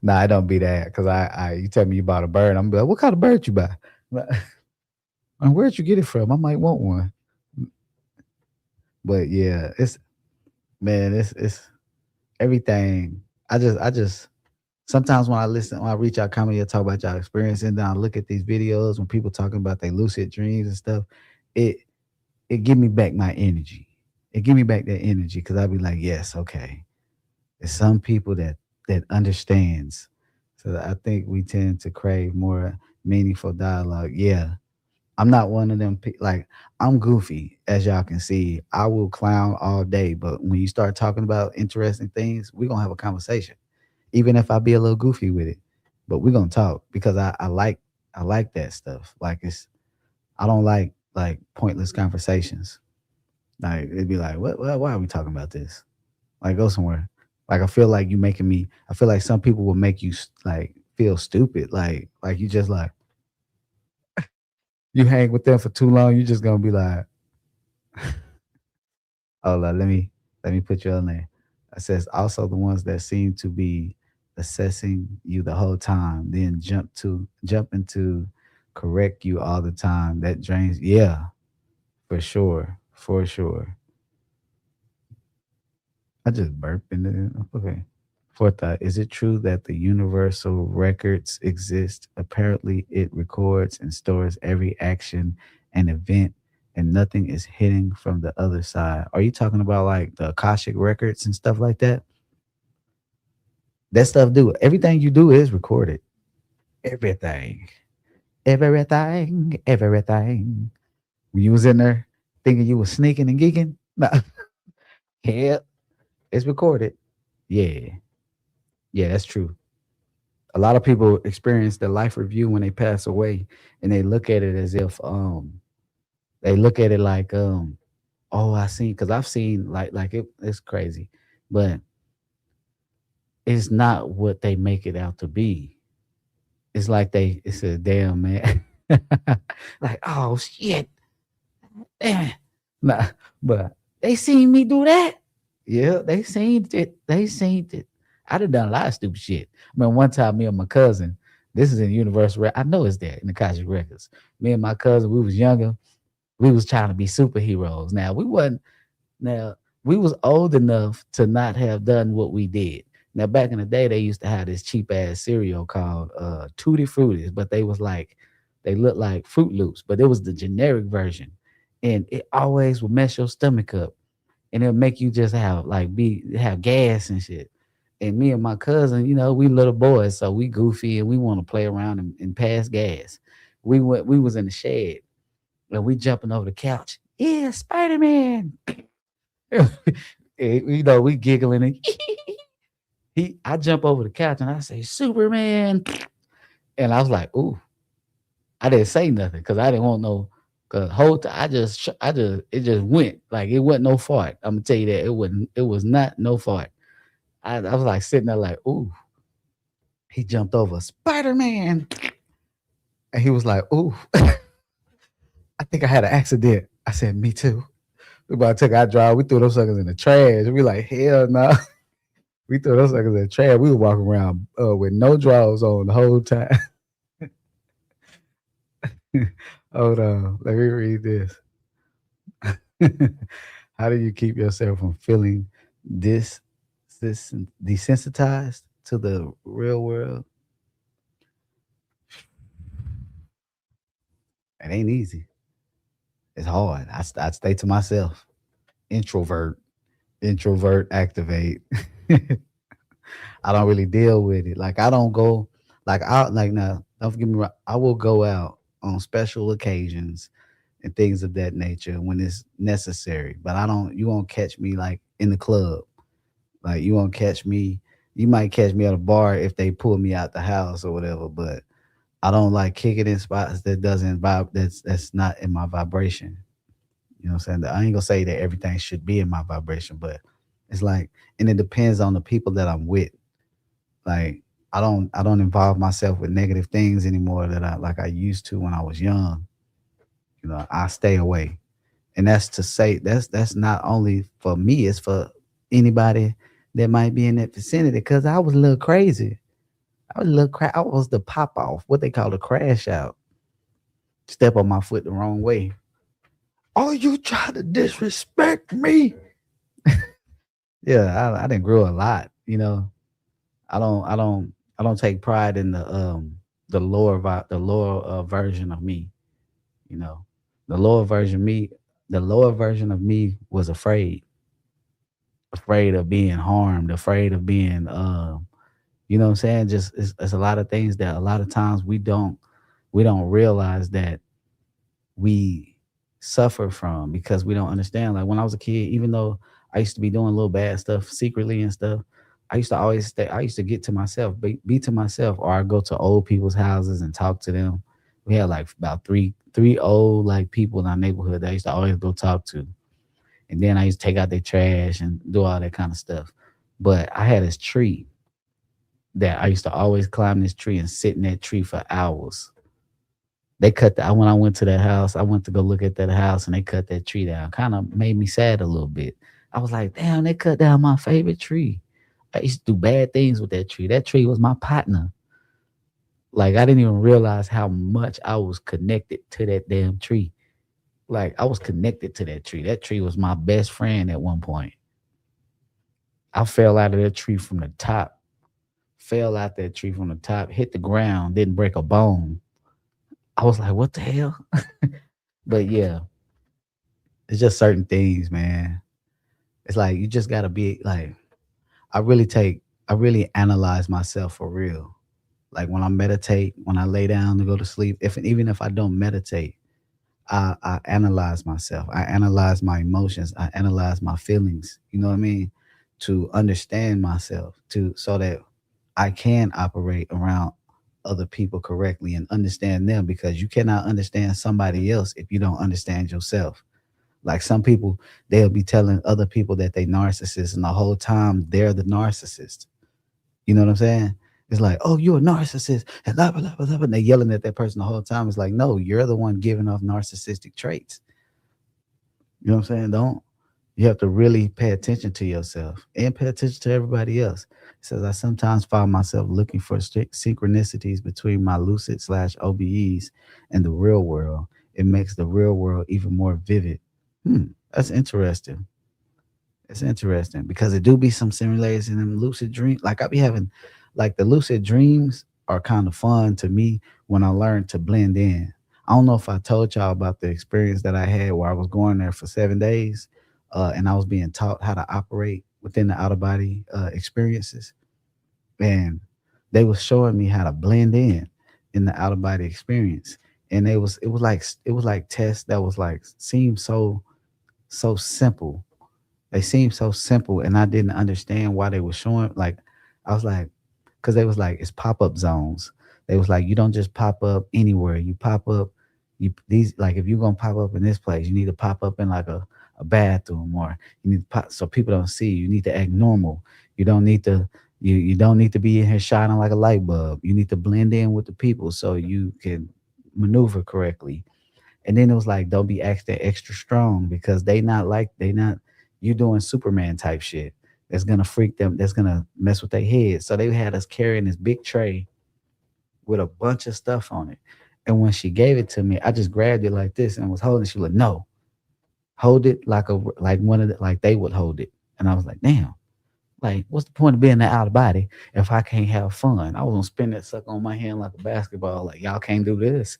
no, I don't be that because you tell me you bought a bird, I'm be like, what kind of bird you buy? And where'd you get it from? I might want one. But yeah, it's man, it's everything. I just sometimes when I reach out comedy, I talk about y'all experience, and then I look at these videos when people talking about their lucid dreams and stuff. It it give me back my energy. It give me back that energy because I'll be like, yes, okay. There's some people that understands. So I think we tend to crave more meaningful dialogue. Yeah, I'm not one of them. Like I'm goofy, as y'all can see. I will clown all day, but when you start talking about interesting things, we're gonna have a conversation. Even if I be a little goofy with it, but we're gonna talk because I like that stuff. Like it's I don't like pointless conversations. Like it'd be like, what why are we talking about this? Like go somewhere. Like I feel like you making me. I feel like some people will make you like feel stupid. Like you just like you hang with them for too long. You just gonna be like, oh, let me put you on there. It says also the ones that seem to be assessing you the whole time, then jump into correct you all the time. That drains. Yeah, for sure, for sure. I just burped in the okay. Fourth thought, is it true that the universal records exist? Apparently, it records and stores every action and event, and nothing is hidden from the other side. Are you talking about like the Akashic records and stuff like that? That stuff do everything you do is recorded. Everything, everything. When you was in there thinking you was sneaking and geeking, nah, yeah, it's recorded. Yeah, yeah, that's true. A lot of people experience the life review when they pass away, and they look at it as if they look at it like oh, I seen, because I've seen it's crazy, but it's not what they make it out to be. It's like it's a damn man. Like, oh shit, damn. Nah, but they seen me do that. Yeah, they seen it. They seen it. I done done a lot of stupid shit. I mean, one time, me and my cousin, this is in Universal. I know it's there in the Cosmic Records. Me and my cousin, we was younger. We was trying to be superheroes. Now we was old enough to not have done what we did. Now back in the day, they used to have this cheap ass cereal called Tutti Fruities, but they looked like Fruit Loops, but it was the generic version, and it always would mess your stomach up, and it'll make you just have gas and shit. And me and my cousin, we little boys, so we goofy and we want to play around and pass gas. We was in the shed and we jumping over the couch. Yeah, Spider Man. We giggling and I jump over the couch and I say Superman, and I was like, ooh, I didn't say nothing because I didn't want no. Cause whole time it just went like it wasn't no fart. I'm gonna tell you that it was not no fart. I was like sitting there like, ooh, he jumped over Spider Man, and he was like, ooh, I think I had an accident. I said, me too. We about to take our drive. We threw those suckers in the trash. We like, hell no. We threw those suckers in the trash. We were walking around with no drawers on the whole time. Hold on. Let me read this. How do you keep yourself from feeling this, this desensitized to the real world? It ain't easy. It's hard. I stay to myself. Introvert. Introvert activate. I don't really deal with it. Like I don't go like now, don't get me wrong, I will go out on special occasions and things of that nature when it's necessary. But I don't you won't catch me like in the club. Like you won't catch me. You might catch me at a bar if they pull me out the house or whatever, but I don't like kicking in spots that doesn't vibe. That's not in my vibration. You know what I'm saying? I ain't gonna say that everything should be in my vibration, but it's like, and it depends on the people that I'm with. Like I don't involve myself with negative things anymore that I like I used to when I was young. You know, I stay away. And that's to say that's not only for me, it's for anybody that might be in that vicinity. Cause I was a little crazy. I was the pop off, what they call the crash out. Step on my foot the wrong way. Oh, you try to disrespect me? Yeah, I didn't grow a lot. You know, I don't take pride in the lower version of me. You know, the lower version me, the lower version of me was afraid of being harmed, afraid of being you know what I'm saying? Just it's a lot of things that a lot of times we don't realize that we suffer from because we don't understand. Like when I was a kid, even though I used to be doing little bad stuff secretly and stuff, I used to always stay. I used to get to myself, be to myself, or I go to old people's houses and talk to them. We had like about three old like people in our neighborhood that I used to always go talk to, and then I used to take out their trash and do all that kind of stuff. But I had this tree that I used to always climb this tree and sit in that tree for hours. They cut that when I went to that house. I went to go look at that house, and they cut that tree down. Kind of made me sad a little bit. I was like, damn, they cut down my favorite tree. I used to do bad things with that tree. That tree was my partner. Like I didn't even realize how much I was connected to that damn tree. Like I was connected to that tree. That tree was my best friend at one point. I fell out of that tree from the top. Fell out that tree from the top, hit the ground, didn't break a bone. I was like, what the hell? But yeah, it's just certain things, man. It's like you just gotta be like, I really take, I really analyze myself for real. Like when I meditate, when I lay down to go to sleep, if even if I don't meditate, I analyze myself. I analyze my emotions. I analyze my feelings. You know what I mean? To understand myself, to so that I can operate around other people correctly and understand them because you cannot understand somebody else if you don't understand yourself. Like some people, they'll be telling other people that they narcissists, and the whole time they're the narcissist. You know what I'm saying? It's like, oh, you're a narcissist, and blah, blah, blah, blah, blah. And they're yelling at that person the whole time. It's like, no, you're the one giving off narcissistic traits. You know what I'm saying? Don't You have to really pay attention to yourself and pay attention to everybody else. It says I sometimes find myself looking for synchronicities between my lucid slash OBEs and the real world. It makes the real world even more vivid. That's interesting. It's interesting because it do be some similarities in them lucid dreams. Like I be having, like the lucid dreams are kind of fun to me when I learned to blend in. I don't know if I told y'all about the experience that I had where I was going there for 7 days, and I was being taught how to operate within the out of body experiences, and they was showing me how to blend in the out of body experience, and it was like tests that was like seemed so simple. They seemed so simple, and I didn't understand why they were showing. Like, I was like, because they was like, it's pop up zones. They was like, you don't just pop up anywhere. You pop up, you these like if you're gonna pop up in this place, you need to pop up in like a bathroom, or you need to pop so people don't see you. You need to act normal. You don't need to you don't need to be in here shining like a light bulb. You need to blend in with the people so you can maneuver correctly. And then it was like, don't be acting extra strong because they not you doing Superman type shit. That's gonna freak them, that's gonna mess with their head. So they had us carrying this big tray with a bunch of stuff on it. And when she gave it to me, I just grabbed it like this and was holding it. She was like, no, hold it like one of the, like they would hold it. And I was like, damn, like what's the point of being that out of body if I can't have fun? I was gonna spin that sucker on my hand like a basketball, like y'all can't do this.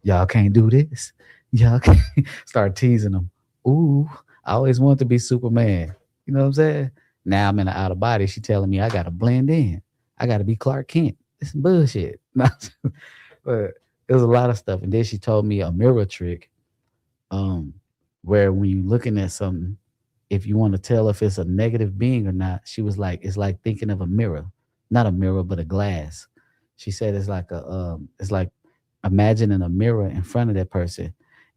Y'all can't do this. Y'all can't start teasing them. Ooh, I always wanted to be Superman. You know what I'm saying? Now I'm in an out of body. She telling me I gotta blend in. I gotta be Clark Kent. It's some bullshit. But it was a lot of stuff. And then she told me a mirror trick, um, where when you looking at something, if you want to tell if it's a negative being or not, she was like, it's like thinking of a mirror, not a mirror, but a glass. She said it's like imagining a mirror in front of that person,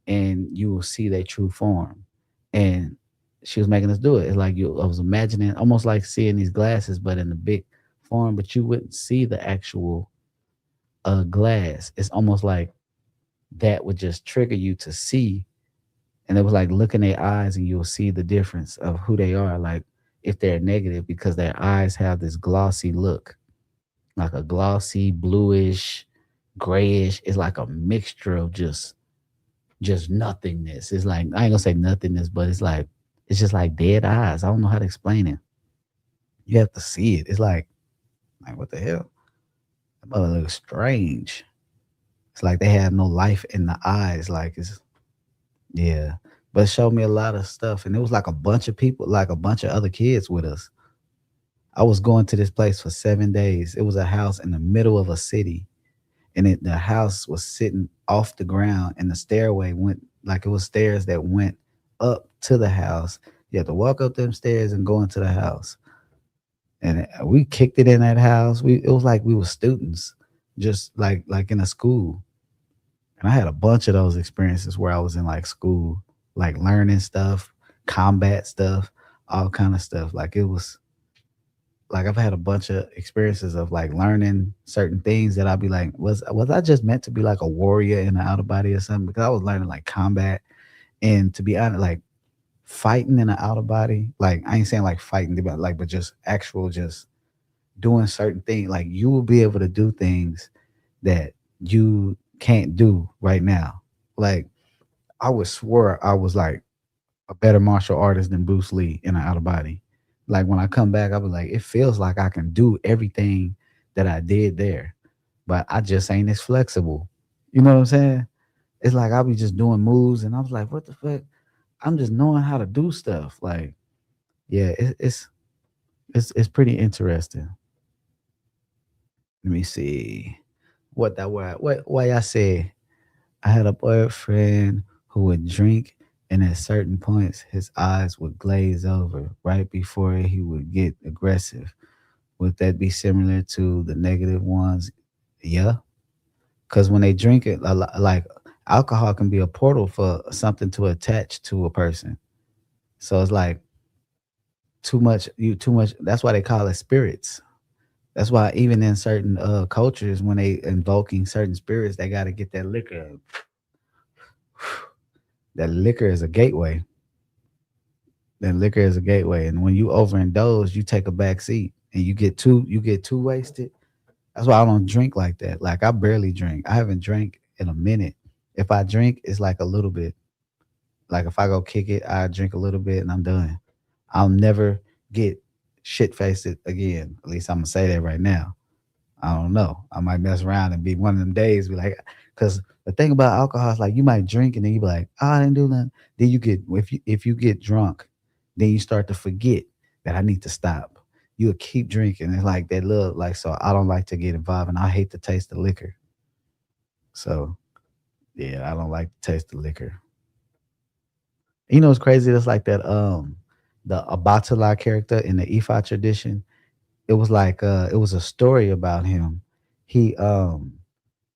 and you will see their true form. And she was making us do it. It's like I was imagining, almost like seeing these glasses, but in the big form, but you wouldn't see the actual glass. It's almost like that would just trigger you to see. And it was like look in their eyes and you'll see the difference of who they are. Like if they're negative, because their eyes have this glossy look, like a glossy, bluish, grayish. It's like a mixture of just nothingness. It's like I ain't gonna say nothingness, but it's just like dead eyes. I don't know how to explain it. You have to see it. It's like what the hell? That mother looks strange. It's like they have no life in the eyes. Like it's yeah. But it showed me a lot of stuff. And it was like a bunch of people, like a bunch of other kids with us. I was going to this place for 7 days. It was a house in the middle of a city. And the house was sitting off the ground and the stairway went like it was stairs that went up to the house. You had to walk up them stairs and go into the house. And we kicked it in that house. It was like we were students, just like in a school. And I had a bunch of those experiences where I was in like school, like learning stuff, combat stuff, all kind of stuff. Like it was like I've had a bunch of experiences of like learning certain things that I'd be like, was I just meant to be like a warrior in the outer body or something? Because I was learning like combat and to be honest, like fighting in the outer body. Like I ain't saying like fighting, but like but just actual just doing certain things. Like you will be able to do things that you can't do right now. Like I would swear I was like a better martial artist than Bruce Lee in an outer body. Like when I come back, I'll be like, it feels like I can do everything that I did there, but I just ain't as flexible. You know what I'm saying? It's like I'll be just doing moves, and I was like, what the fuck? I'm just knowing how to do stuff. Like, yeah, it's pretty interesting. Let me see what that word. What why I said I had a boyfriend who would drink, and at certain points, his eyes would glaze over right before he would get aggressive. Would that be similar to the negative ones? Yeah, because when they drink it, like alcohol can be a portal for something to attach to a person. So it's like too much. You too much. That's why they call it spirits. That's why even in certain cultures, when they invoking certain spirits, they got to get that liquor. That liquor is a gateway. That liquor is a gateway, and when you overindulge, you take a back seat, and you get too wasted. That's why I don't drink like that. Like I barely drink. I haven't drank in a minute. If I drink, it's like a little bit. Like if I go kick it, I drink a little bit and I'm done. I'll never get shit faced again. At least I'm gonna say that right now. I don't know. I might mess around and be one of them days. Be like, because the thing about alcohol is like you might drink and then you be like, oh, I didn't do nothing. Then you get if you get drunk, then you start to forget that I need to stop. You'll keep drinking. It's like that little like so. I don't like to get involved, and I hate the taste of liquor. So yeah, I don't like the taste of liquor. You know, it's crazy. It's like that. The Abatala character in the Ifa tradition. It was a story about him. He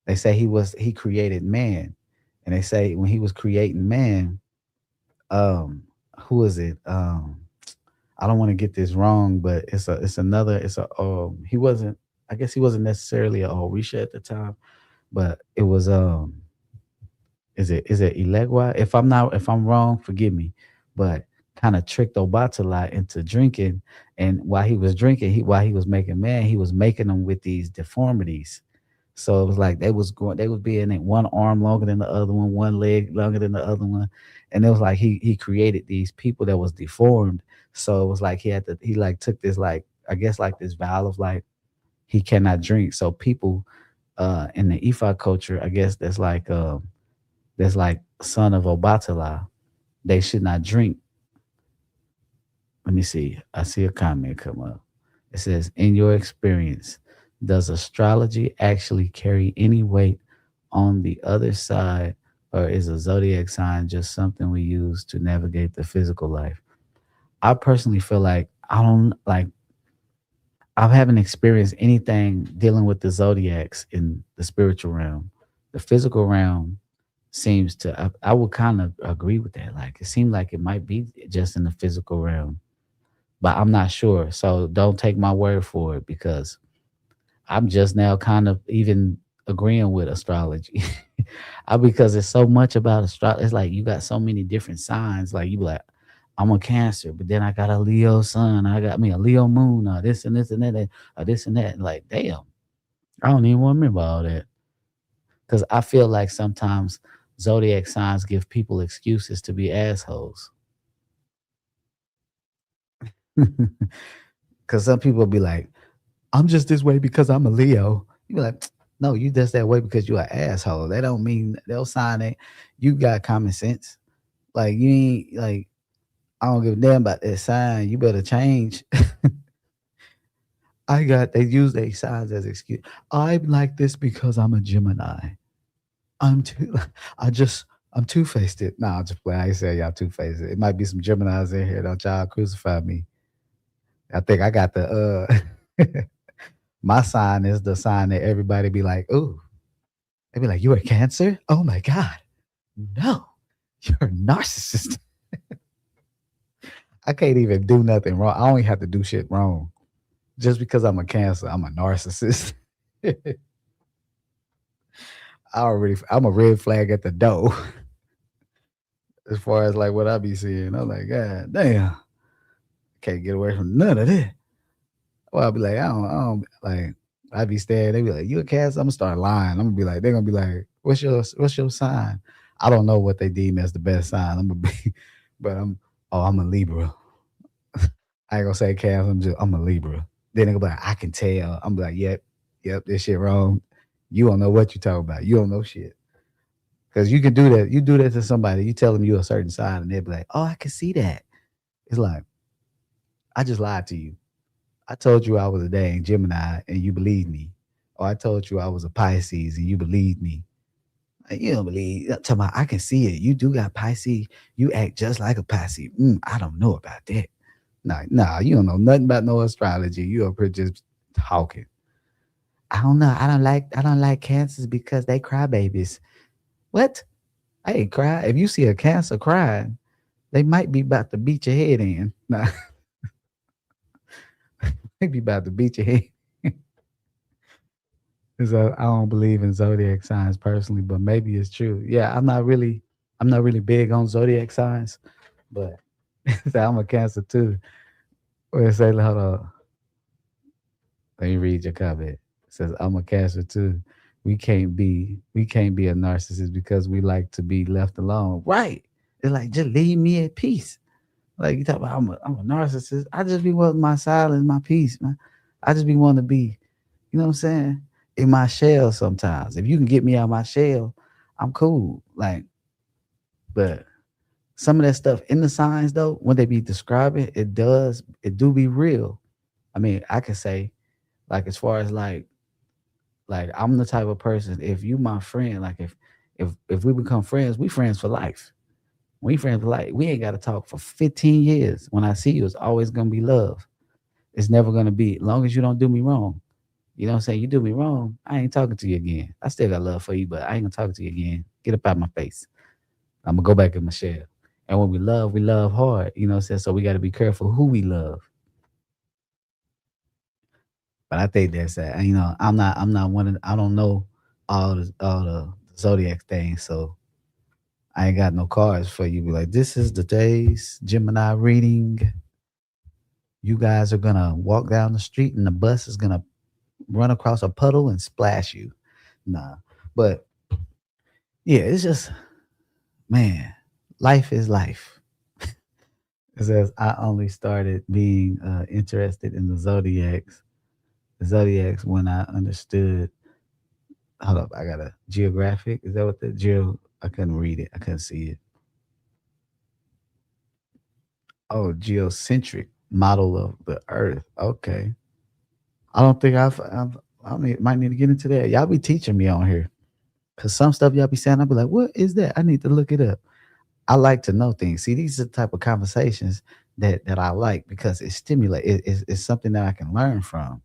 They say he created man, and they say when he was creating man, um, who is it? I don't want to get this wrong, but it's a he wasn't. I guess he wasn't necessarily a Orisha at the time, but it was is it Ilegwa? If I'm wrong, forgive me. But kind of tricked Obatala into drinking, and while he was drinking, while he was making man, he was making them with these deformities. So it was like they was being in one arm longer than the other one leg longer than the other one, and it was like he created these people that was deformed. So it was like he like took this like I guess like this vow of like he cannot drink. So people in the Ifa culture, I guess that's like son of Obatala, they should not drink. Let me see. I see a comment come up. It says, in your experience, does astrology actually carry any weight on the other side, or is a zodiac sign just something we use to navigate the physical life? I personally feel like I don't like I haven't experienced anything dealing with the zodiacs in the spiritual realm. The physical realm seems to I would kind of agree with that. Like it seemed like it might be just in the physical realm, but I'm not sure. So don't take my word for it because I'm just now kind of even agreeing with astrology. Because it's so much about astrology. It's like you got so many different signs. Like you be like, I'm a Cancer, but then I got a Leo sun. I got me a Leo moon, or this and this and that, or this and that. Like, damn, I don't even want to remember all that because I feel like sometimes zodiac signs give people excuses to be assholes. Because some people be like, I'm just this way because I'm a Leo. You be like, no, you just that way because you an asshole. That don't mean they'll sign it. You got common sense. Like you ain't like I don't give a damn about that sign. You better change. They use their signs as excuse. I'm like this because I'm a Gemini. I'm too I just I'm two faced it. Nah, I'm just play. I ain't say y'all two faced it. It might be some Geminis in here. Don't y'all crucify me. I think I got the my sign is the sign that everybody be like, ooh. They be like, you a Cancer? Oh my God. No. You're a narcissist. I can't even do nothing wrong. I only have to do shit wrong. Just because I'm a Cancer, I'm a narcissist. I'm a red flag at the door as far as like what I be seeing. I'm like, God damn, can't get away from none of that. Well, I'll be like, I don't like. I be staring. They be like, you a Cancer? I'm gonna start lying. I'm gonna be like, they're gonna be like, what's your sign? I don't know what they deem as the best sign. I'm gonna be, but I'm a Libra. I ain't gonna say Cancer. I'm a Libra. Then they gonna be like, I can tell. I'm be like, yep, this shit wrong. You don't know what you talking about. You don't know shit. Because you can do that. You do that to somebody. You tell them you a certain sign, and they'll be like, "Oh, I can see that." It's like I just lied to you. I told you I was a dang Gemini, and you believed me. Or I told you I was a Pisces, and you believed me. Like, you don't believe. Tell me, I can see it. You do got Pisces. You act just like a Pisces. I don't know about that. Nah, you don't know nothing about no astrology. You up here just talking. I don't know. I don't like cancers because they cry babies. What? I ain't cry. If you see a Cancer crying, they might be about to beat your head in. Nah, they be about to beat your head. 'Cause I don't believe in zodiac signs personally, but maybe it's true. Yeah, I'm not really big on zodiac signs, but I'm a Cancer too. Or say, hold on, let me read your comment. It says I'm a Cancer too. We can't be a narcissist because we like to be left alone. Right. It's like just leave me at peace. Like you talk about, I'm a narcissist. I just be wanting my silence, my peace, man. I just be wanting to be, you know what I'm saying, in my shell. Sometimes, if you can get me out of my shell, I'm cool. Like, but some of that stuff in the signs though, when they be describing, it do be real. I mean, I can say like as far as like I'm the type of person. If you my friend, like if we become friends, we friends for life. We friends for life. We ain't got to talk for 15 years. When I see you, it's always gonna be love. It's never gonna be as long as you don't do me wrong. You know what I'm saying? You do me wrong, I ain't talking to you again. I still got love for you, but I ain't gonna talk to you again. Get up out my face. I'm gonna go back in my shell. And when we love hard. You know what I'm saying? So we gotta be careful who we love. But I think that's that. I'm not one of I don't know all the zodiac things, so I ain't got no cards for you. Be like, this is the day's Gemini reading. You guys are gonna walk down the street and the bus is gonna run across a puddle and splash you. Nah. But yeah, it's just man, life is life. It says I only started being interested in the zodiacs when I understood. Hold up, I got a geographic. Is that what the geo? I couldn't read it. I couldn't see it. Oh, geocentric model of the Earth. Okay, I don't think might need to get into that. Y'all be teaching me on here because some stuff y'all be saying, I'll be like, what is that? I need to look it up. I like to know things. See, these are the type of conversations that I like because it stimulate. It's something that I can learn from.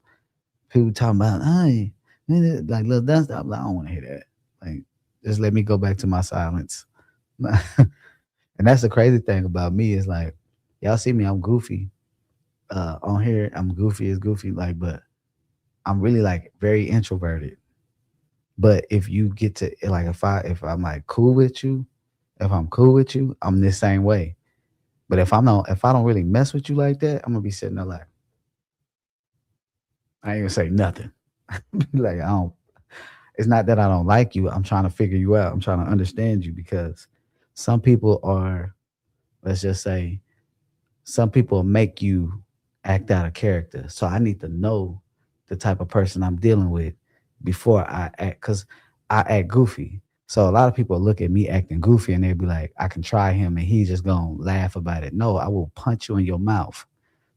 People talking about, hey, like little dust. I'm like, I don't want to hear that. Like, just let me go back to my silence. And that's the crazy thing about me is like, y'all see me, I'm goofy. On here, I'm goofy as goofy, like, but I'm really like very introverted. But if you get to like, if I'm like cool with you, if I'm cool with you, I'm this same way. But if I don't really mess with you like that, I'm gonna be sitting there like, I ain't gonna say nothing. Like I don't. It's not that I don't like you. I'm trying to figure you out. I'm trying to understand you because some people are, let's just say, some people make you act out of character. So I need to know the type of person I'm dealing with before I act, because I act goofy. So a lot of people look at me acting goofy and they'll be like, I can try him and he's just gonna laugh about it. No, I will punch you in your mouth.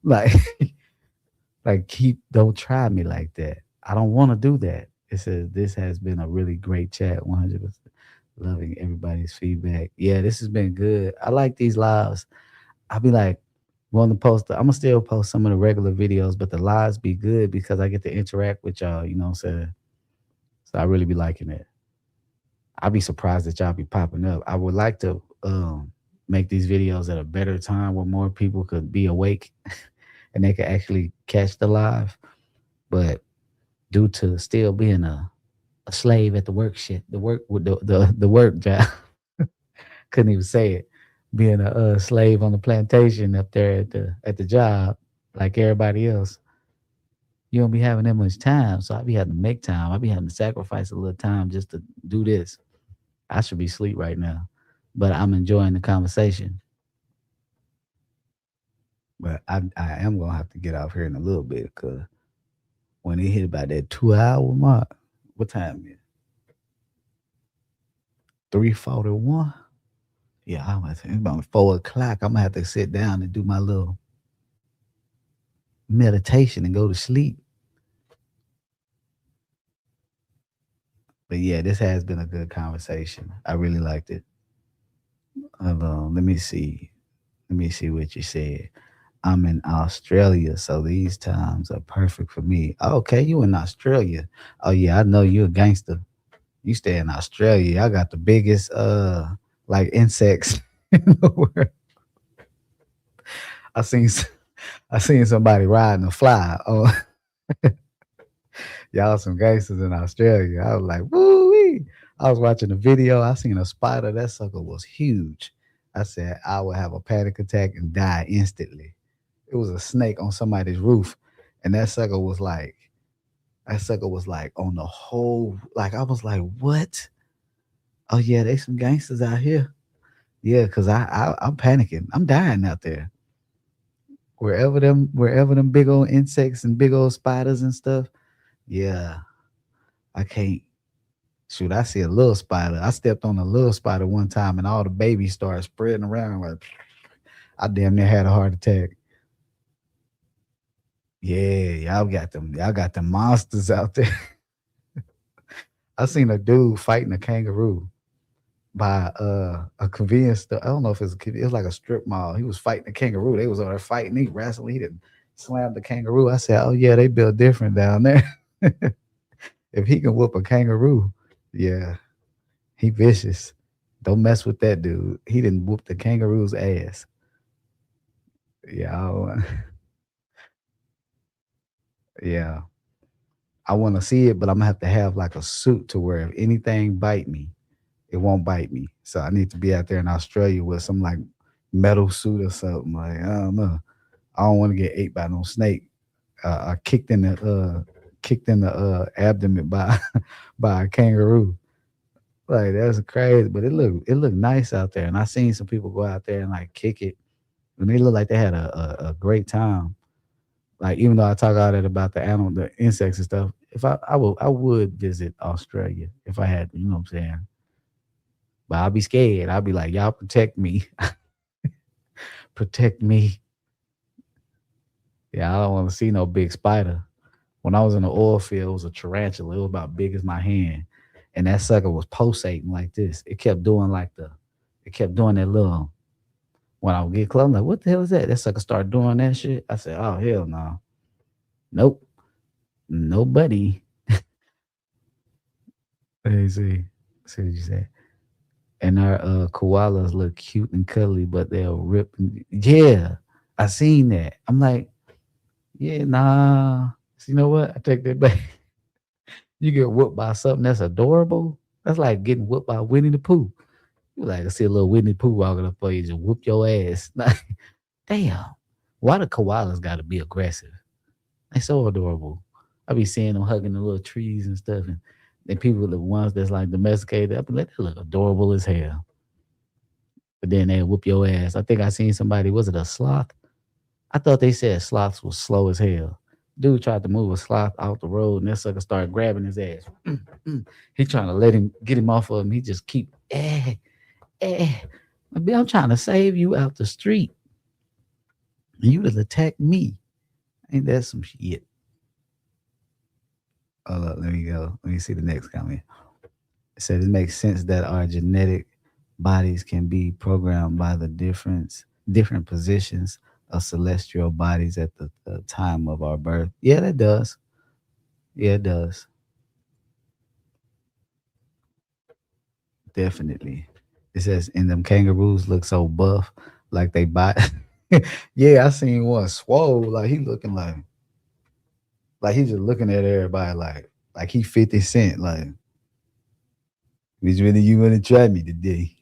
Like, like keep don't try me like that. I don't want to do that. It says this has been a really great chat. 100% loving everybody's feedback. Yeah, this has been good. I like these lives. I'll be like, want to post. I'm gonna still post some of the regular videos, but the lives be good because I get to interact with y'all. You know what I'm saying? So I really be liking it. I'd be surprised that y'all be popping up. I would like to make these videos at a better time where more people could be awake and they could actually catch the live. But due to still being a slave at the work shit, the work with the work job, couldn't even say it. Being a slave on the plantation up there at the job, like everybody else, you don't be having that much time. So I be having to make time. I be having to sacrifice a little time just to do this. I should be asleep right now, but I'm enjoying the conversation. But I am gonna have to get off here in a little bit because when it hit about that 2 hour mark, what time is it? 3:41. Yeah, it's about 4 o'clock. I'm gonna have to sit down and do my little meditation and go to sleep. But yeah, this has been a good conversation. I really liked it. Let me see. Let me see what you said. I'm in Australia, so these times are perfect for me. Okay, you in Australia. Oh yeah, I know you a gangster. You stay in Australia. I got the biggest like insects in the world. I seen I seen somebody riding a fly. Oh, y'all some gangsters in Australia. I was like, woo wee. I was watching a video. I seen a spider. That sucker was huge. I said I would have a panic attack and die instantly. It was a snake on somebody's roof, and that sucker was like on the whole. Like I was like, what? Oh yeah, they some gangsters out here. Yeah, cause I'm panicking. I'm dying out there. Wherever them big old insects and big old spiders and stuff. Yeah, I can't. Shoot, I see a little spider. I stepped on a little spider one time, and all the babies started spreading around. Like I damn near had a heart attack. Yeah, y'all got them monsters out there. I seen a dude fighting a kangaroo by a convenience store. I don't know if it was like a strip mall. He was fighting a kangaroo. They was over there fighting. He wrestled. He didn't slam the kangaroo. I said, "Oh yeah, they built different down there. If he can whoop a kangaroo, yeah, he vicious. Don't mess with that dude. He didn't whoop the kangaroo's ass. Yeah, yeah. I want to see it, but I'm gonna have to have like a suit to where if anything bite me, it won't bite me. So I need to be out there in Australia with some like metal suit or something. Like I don't know. I don't want to get ate by no snake. I kicked in the abdomen by by a kangaroo. Like that's crazy, but it looked nice out there. And I seen some people go out there and like kick it, and they look like they had a great time. Like even though I talk all that about the animal, the insects and stuff, if I would visit Australia if I had to, you know what I'm saying? But I'll be scared. I'll be like, y'all protect me. Protect me. Yeah, I don't want to see no big spider. When I was in the oil field, it was a tarantula. It was about big as my hand. And that sucker was pulsating like this. It kept doing that little When I would get close, I'm like, what the hell is that? That sucker start doing that shit. I said, oh hell no. Nope. Nobody. Let me see. See what you say. And our koalas look cute and cuddly, but they'll rip. Yeah, I seen that. I'm like, yeah, nah. So you know what? I take that back. You get whooped by something that's adorable. That's like getting whooped by Winnie the Pooh. You like to see a little Winnie the Pooh walking up for you, just whoop your ass. Like, damn. Why the koalas got to be aggressive? They so adorable. I be seeing them hugging the little trees and stuff, and then people, the ones that's like domesticated, I be like, they look adorable as hell. But then they whoop your ass. I think I seen somebody. Was it a sloth? I thought they said sloths was slow as hell. Dude tried to move a sloth out the road, and that sucker started grabbing his ass. He trying to let him get him off of him. He just keep eh. I'm trying to save you out the street, and you just attack me. Ain't that some shit? Hold up, let me go. Let me see the next comment. It said it makes sense that our genetic bodies can be programmed by the different positions of celestial bodies at the time of our birth. Yeah, that does. Yeah, it does. Definitely. It says, and them kangaroos look so buff, like they bite. Yeah, I seen one swole, like he looking like he just looking at everybody like he 50 Cent, like, which one of you wanna try me today?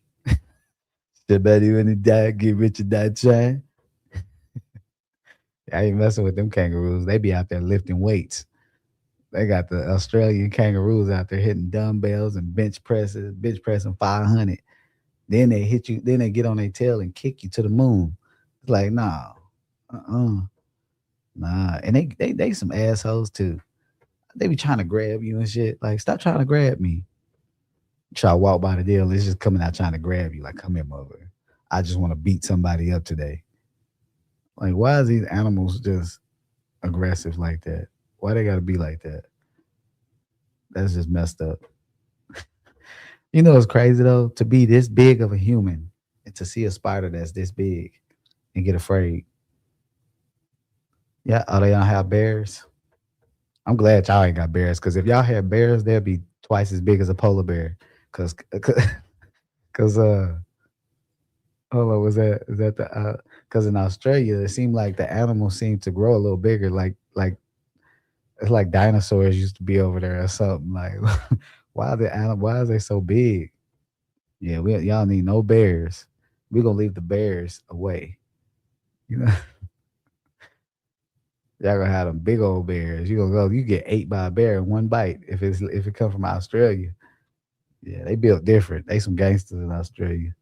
Somebody wanna die, get rich or die trying? I ain't messing with them kangaroos. They be out there lifting weights. They got the Australian kangaroos out there hitting dumbbells and bench pressing 500. Then they hit you, then they get on their tail and kick you to the moon. It's like, nah, uh-uh, nah. And they some assholes too. They be trying to grab you and shit. Like, stop trying to grab me. Try to walk by the deal. It's just coming out trying to grab you. Like, come here, mother. I just want to beat somebody up today. Like, why is these animals just aggressive like that? Why they gotta be like that? That's just messed up. You know it's crazy though? To be this big of a human and to see a spider that's this big and get afraid. Yeah, oh, they don't have bears. I'm glad y'all ain't got bears because if y'all had bears, they'd be twice as big as a polar bear. Cause, cause, hold on, was that is that the? Cause in Australia, it seemed like the animals seem to grow a little bigger. Like it's like dinosaurs used to be over there or something. Like, why are the animal? Why is they so big? Yeah, we y'all need no bears. We gonna leave the bears away. You know, y'all gonna have them big old bears. You gonna go. You get ate by a bear in one bite if it come from Australia. Yeah, they built different. They some gangsters in Australia.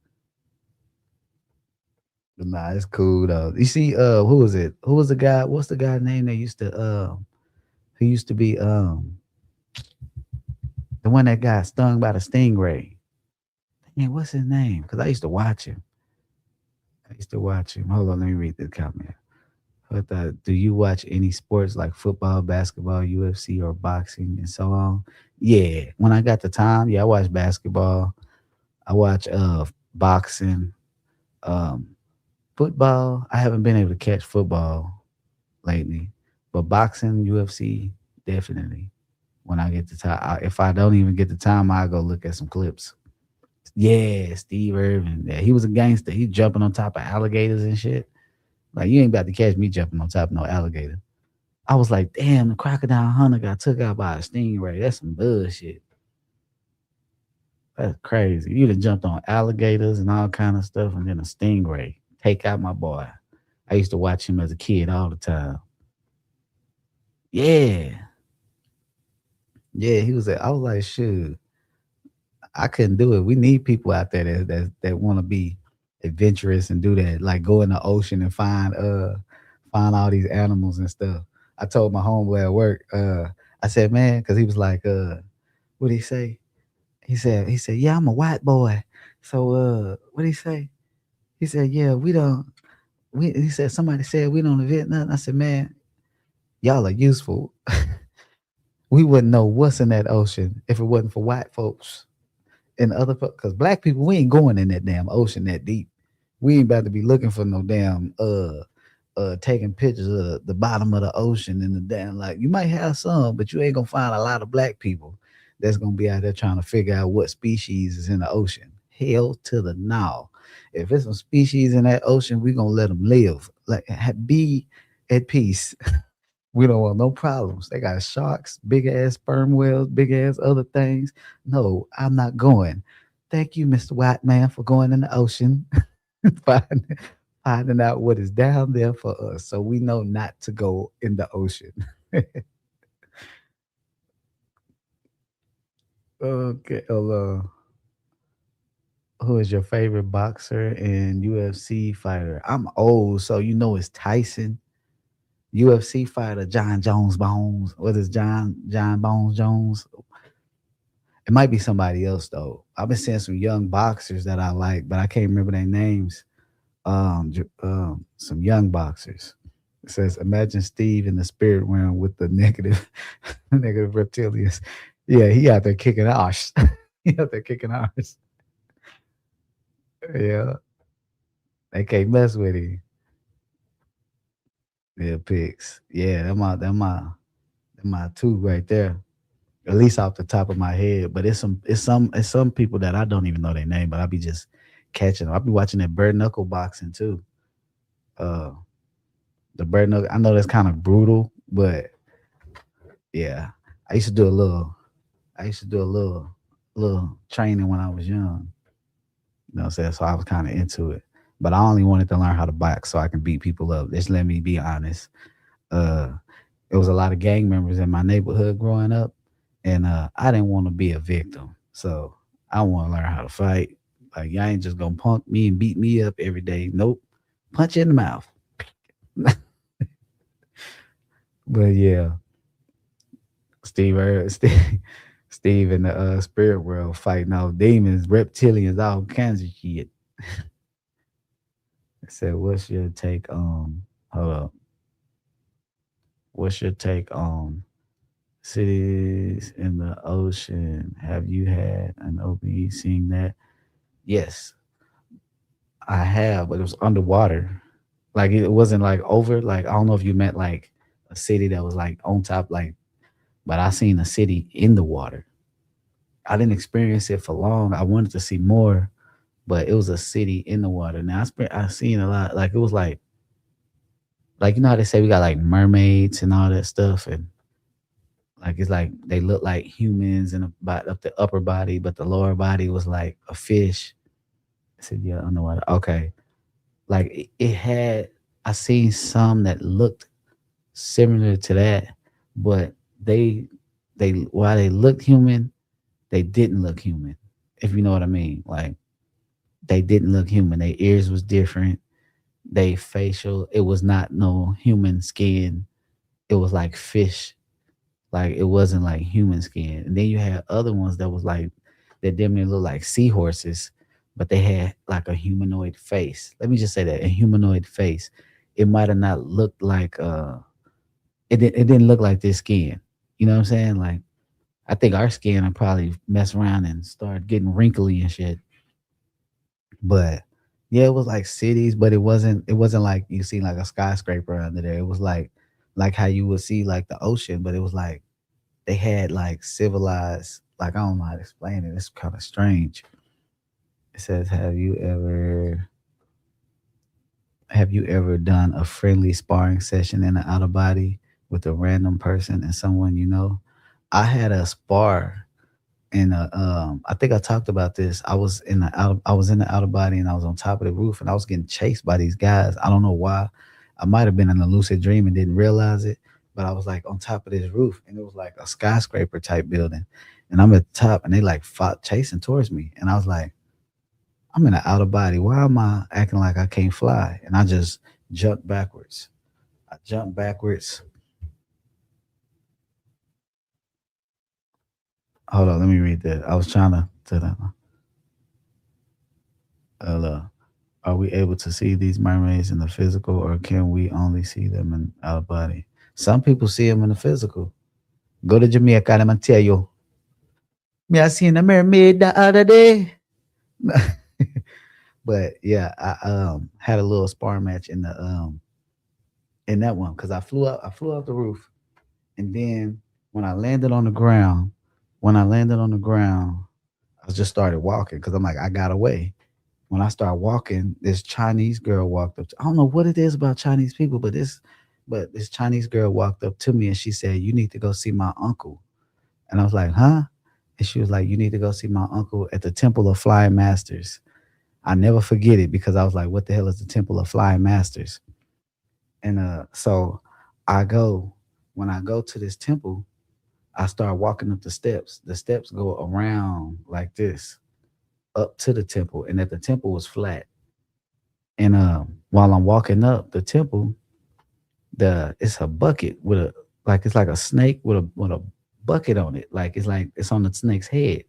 But nah, it's cool though. You see, who was it? Who was the guy? What's the guy's name that used to who used to be the one that got stung by the stingray? Man, what's his name? Because I used to watch him. I used to watch him. Hold on, let me read this comment. I thought, do you watch any sports like football, basketball, UFC, or boxing, and so on? Yeah, when I got the time, yeah, I watch basketball. I watch boxing, um, football. I haven't been able to catch football lately, but boxing, UFC, definitely. When I get the time, if I don't even get the time, I go look at some clips. Yeah, Steve Irvin. Yeah, he was a gangster. He jumping on top of alligators and shit. Like you ain't about to catch me jumping on top of no alligator. I was like, damn, the crocodile hunter got took out by a stingray. That's some bullshit. That's crazy. You done jumped on alligators and all kind of stuff, and then a stingray take out my boy. I used to watch him as a kid all the time. Yeah, yeah. He was. I was like, shoot, I couldn't do it. We need people out there that want to be adventurous and do that. Like go in the ocean and find all these animals and stuff. I told my homeboy at work, I said, man, because he was like, what did he say? He said, yeah, I'm a white boy. So what did he say? He said, yeah, we don't he said somebody said we don't invent nothing. I said, man, y'all are useful. We wouldn't know what's in that ocean if it wasn't for white folks and other folks. Because black people, we ain't going in that damn ocean that deep. We ain't about to be looking for no damn taking pictures of the bottom of the ocean and the damn, like, you might have some, but you ain't gonna find a lot of black people that's gonna be out there trying to figure out what species is in the ocean. Hell to the no. If it's some species in that ocean, we gonna let them live. Like, be at peace. We don't want no problems. They got sharks, big ass sperm whales, big ass other things. No, I'm not going. Thank you, Mr. White Man, for going in the ocean, finding, finding out what is down there for us, so we know not to go in the ocean. Okay, who is your favorite boxer and UFC fighter? I'm old, so you know it's Tyson. UFC fighter John Jones Bones. What is John Bones Jones? It might be somebody else though. I've been seeing some young boxers that I like, but I can't remember their names. Some young boxers. It says, imagine Steve in the spirit realm with the negative, negative reptilians. Yeah, he out there kicking ass. He out there kicking ass. Yeah, they can't mess with him. Yeah, pigs. Yeah, that my two right there. At least off the top of my head. But it's some people that I don't even know their name, but I be just catching them. I be watching that bare knuckle boxing too. Uh, the bare knuckle. I know that's kind of brutal, but yeah, I used to do a little. I used to do a little training when I was young. You know what I'm saying? So I was kind of into it. But I only wanted to learn how to box so I can beat people up. Just let me be honest. Uh, it was a lot of gang members in my neighborhood growing up, and I didn't want to be a victim. So I want to learn how to fight. Like, y'all ain't just gonna punk me and beat me up every day. Nope, punch you in the mouth. But yeah, Steve, Steve in the spirit world fighting off demons, reptilians, all kinds of shit. I said, "What's your take on? Hold up. What's your take on cities in the ocean? Have you had an OBE seeing that?" Yes, I have, but it was underwater. Like, it wasn't like over. Like, I don't know if you meant like a city that was like on top, like. But I seen a city in the water. I didn't experience it for long. I wanted to see more, but it was a city in the water. Now I seen a lot. Like, it was like, you know how they say we got like mermaids and all that stuff, and like, it's like they look like humans and about up the upper body, but the lower body was like a fish. I said, yeah, underwater. Okay, like it had. I seen some that looked similar to that, but they they while they looked human, they didn't look human. If you know what I mean, like, they didn't look human. Their ears was different. They facial, it was not no human skin. It was like fish. Like, it wasn't like human skin. And then you had other ones that was like, that damn near look like seahorses, but they had like a humanoid face. Let me just say that, a humanoid face. It might have not looked like it didn't look like this skin. You know what I'm saying? Like, I think our skin would probably mess around and start getting wrinkly and shit. But yeah, it was like cities, but it wasn't like you see like a skyscraper under there. It was like how you would see like the ocean, but it was like they had like civilized, like, I don't know how to explain it. It's kind of strange. It says, have you ever done a friendly sparring session in an outer body with a random person and someone you know? I had a spar. And I think I talked about this. I was in the outer body, and I was on top of the roof, and I was getting chased by these guys. I don't know why. I might have been in a lucid dream and didn't realize it, but I was like on top of this roof, and it was like a skyscraper type building, and I'm at the top, and they like fought chasing towards me, and I was like, I'm in the outer body. Why am I acting like I can't fly? And I just jumped backwards. I jumped backwards. Hold on, let me read that. I was trying to uh, are we able to see these mermaids in the physical, or can we only see them in our body? Some people see them in the physical. Go to Jamaica, and I'm gonna tell you. Me, I seen a mermaid the other day. But yeah, I had a little spar match in that one because I flew out the roof, and then when I landed on the ground, when I landed on the ground, I just started walking because I'm like, I got away. When I started walking, this Chinese girl walked up. I don't know what it is about Chinese people, but this Chinese girl walked up to me and she said, "You need to go see my uncle." And I was like, "Huh?" And she was like, "You need to go see my uncle at the Temple of Flying Masters." I never forget it because I was like, "What the hell is the Temple of Flying Masters?" And so I go when I go to this temple, I start walking up the steps. The steps go around like this up to the temple, and that the temple was flat. And while I'm walking up the temple, the it's a bucket with a like it's like a snake with a bucket on it. Like it's on the snake's head.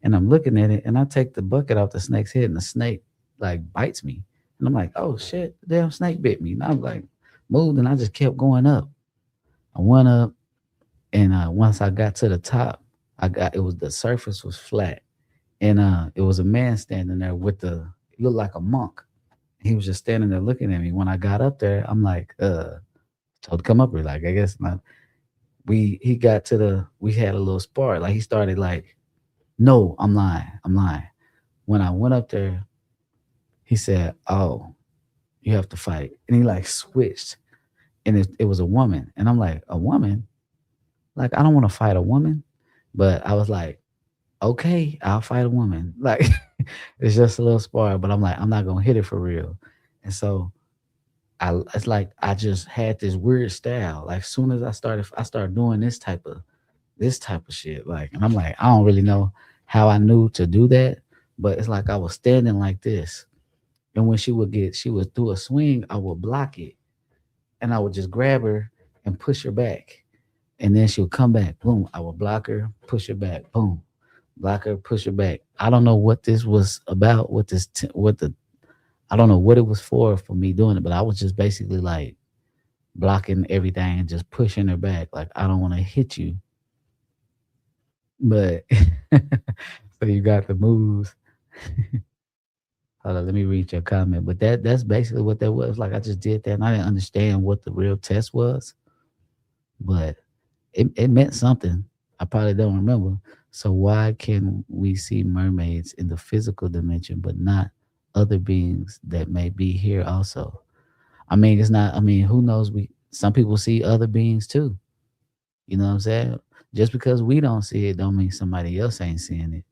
And I'm looking at it, and I take the bucket off the snake's head, and the snake like bites me. And I'm like, oh shit, the damn snake bit me. And I'm like, moved, and I just kept going up. I went up, and once I got to the top, I got it was the surface was flat, and it was a man standing there with the he looked like a monk. He was just standing there looking at me. When I got up there, I'm like, told to come up here. Like, I guess not. He got to we had a little spar. Like, he started like, no, I'm lying. I'm lying. When I went up there, he said, "Oh, you have to fight." And he like switched, and it was a woman. And I'm like, a woman? Like, I don't want to fight a woman. But I was like, okay, I'll fight a woman. Like, it's just a little spar, but I'm like, I'm not gonna hit it for real. And so it's like I just had this weird style. Like, soon as I started doing this type of shit. Like, and I'm like, I don't really know how I knew to do that, but it's like I was standing like this, and when she would do a swing, I would block it, and I would just grab her and push her back, and then she would come back, boom. I would block her, push her back, boom, block her, push her back. I don't know what this was about. What the I don't know what it was for me doing it, but I was just basically like blocking everything and just pushing her back. Like, I don't want to hit you, but so you got the moves. Hold on, let me read your comment. But that's basically what that was. Like, I just did that, and I didn't understand what the real test was, but it meant something. I probably don't remember. So why can we see mermaids in the physical dimension, but not other beings that may be here also? I mean, it's not. I mean, who knows? Some people see other beings too. You know what I'm saying? Just because we don't see it, don't mean somebody else ain't seeing it.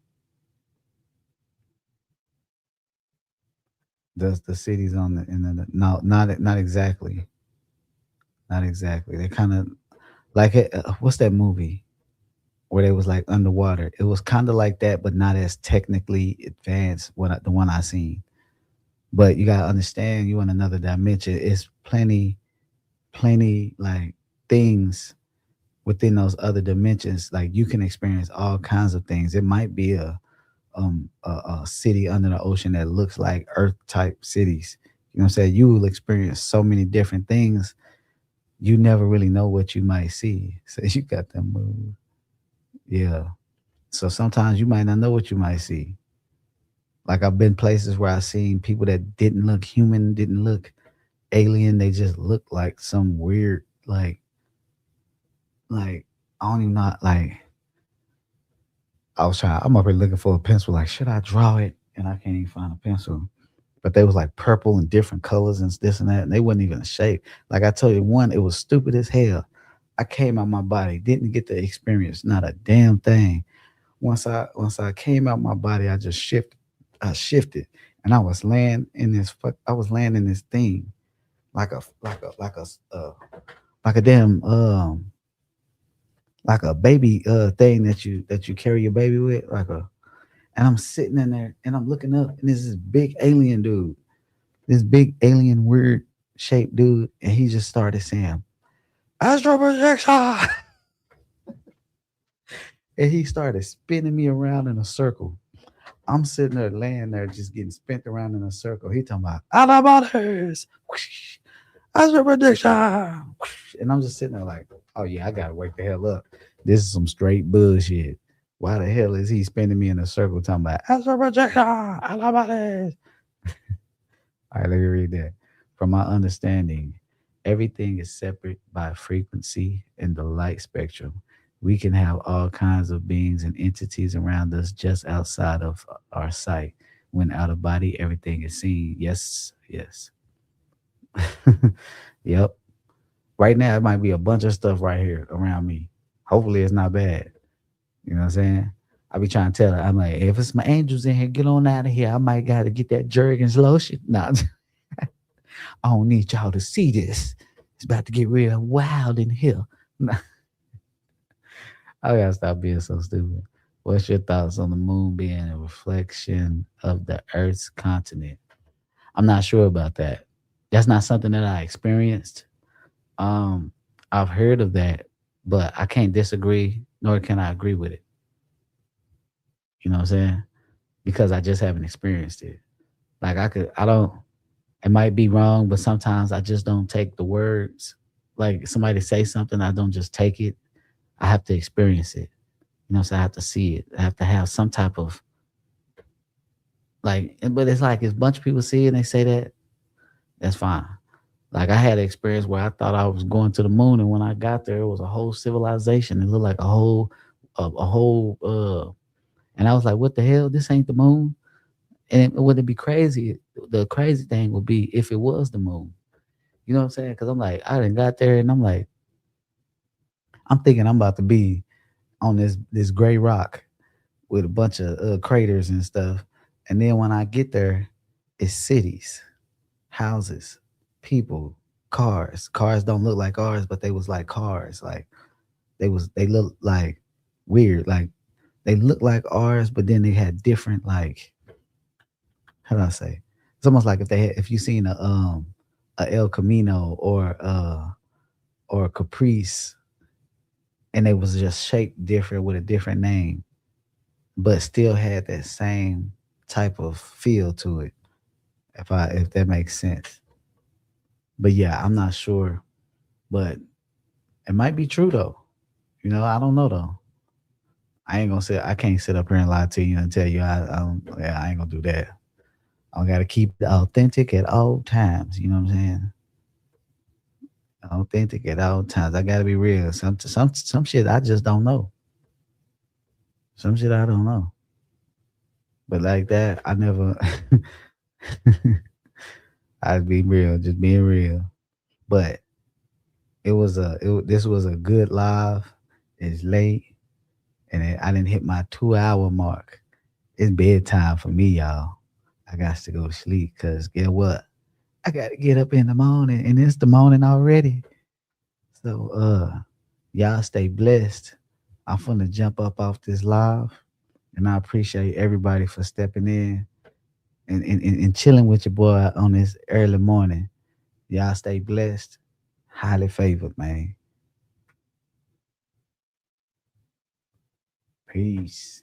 Does the cities on the in the no, not exactly, not exactly. They kind of like it. What's that movie where they was like underwater? It was kind of like that, but not as technically advanced. The one I seen, but you gotta understand, you in another dimension. It's plenty like things within those other dimensions. Like, you can experience all kinds of things. It might be a city under the ocean that looks like Earth type cities. You know what I'm saying? You will experience so many different things. You never really know what you might see. So you got them move. Yeah. So sometimes you might not know what you might see. Like, I've been places where I've seen people that didn't look human, didn't look alien. They just looked like some weird, like I don't even know. Like, I'm up here looking for a pencil. Like, should I draw it? And I can't even find a pencil. But they was like purple and different colors and this and that, and they wasn't even a shape. Like, I told you, one, it was stupid as hell. I came out my body, didn't get to experience not a damn thing. Once I came out my body, I shifted, and I was laying in this thing like a damn like a baby thing that you carry your baby with, and I'm sitting in there, and I'm looking up, and there's this big alien dude, this big alien weird shaped dude, and he just started saying astral projection, and he started spinning me around in a circle. I'm sitting there laying there just getting spent around in a circle. He talking about automotives, astral projection, and I'm just sitting there like, oh yeah, I gotta wake the hell up. This is some straight bullshit. Why the hell is he spinning me in a circle talking about astral projection, automotives? All right, let me read that. From my understanding, everything is separate by frequency in the light spectrum. We can have all kinds of beings and entities around us just outside of our sight. When out of body, everything is seen. Yes, yes. Yep. Right now, it might be a bunch of stuff right here around me. Hopefully, it's not bad. You know what I'm saying? I be trying to tell her, I'm like, if it's my angels in here, get on out of here. I might got to get that Jergens lotion. Nah, I don't need y'all to see this. It's about to get real wild in here. Nah, I gotta stop being so stupid. What's your thoughts on the moon being a reflection of the Earth's continent? I'm not sure about that. That's not something that I experienced. Um, I've heard of that, but I can't disagree, nor can I agree with it. You know what I'm saying? Because I just haven't experienced it. Like I don't. It might be wrong, but sometimes I just don't take the words. Like somebody say something, I don't just take it. I have to experience it. You know, so I have to see it. I have to have some type of like. But it's like if a bunch of people see it and they say that, that's fine. Like I had an experience where I thought I was going to the moon, and when I got there, it was a whole civilization. It looked like a whole. And I was like, "What the hell? This ain't the moon." And would it be crazy? The crazy thing would be if it was the moon. You know what I'm saying? Because I'm like, I didn't got there, and I'm like, I'm thinking I'm about to be on this gray rock with a bunch of craters and stuff. And then when I get there, it's cities, houses, people, cars. Cars don't look like ours, but they was like cars. Like they look like weird. Like they look like ours, but then they had different like how do I say? It's almost like if you seen a El Camino or a Caprice and they was just shaped different with a different name, but still had that same type of feel to it. If that makes sense. But yeah, I'm not sure. But it might be true though. You know, I don't know though. I can't sit up here and lie to you and tell you yeah, I ain't gonna do that. I gotta keep it authentic at all times. You know what I'm saying? Authentic at all times. I gotta be real. Some shit I just don't know. Some shit I don't know. But like that, I never. I'd be real, just being real. But this was a good live. It's late, and I didn't hit my 2 hour mark. It's bedtime for me, y'all. I got to go to sleep because guess what? I got to get up in the morning, and it's the morning already. So, y'all stay blessed. I'm finna jump up off this live, and I appreciate everybody for stepping in and chilling with your boy on this early morning. Y'all stay blessed. Highly favored, man. Peace.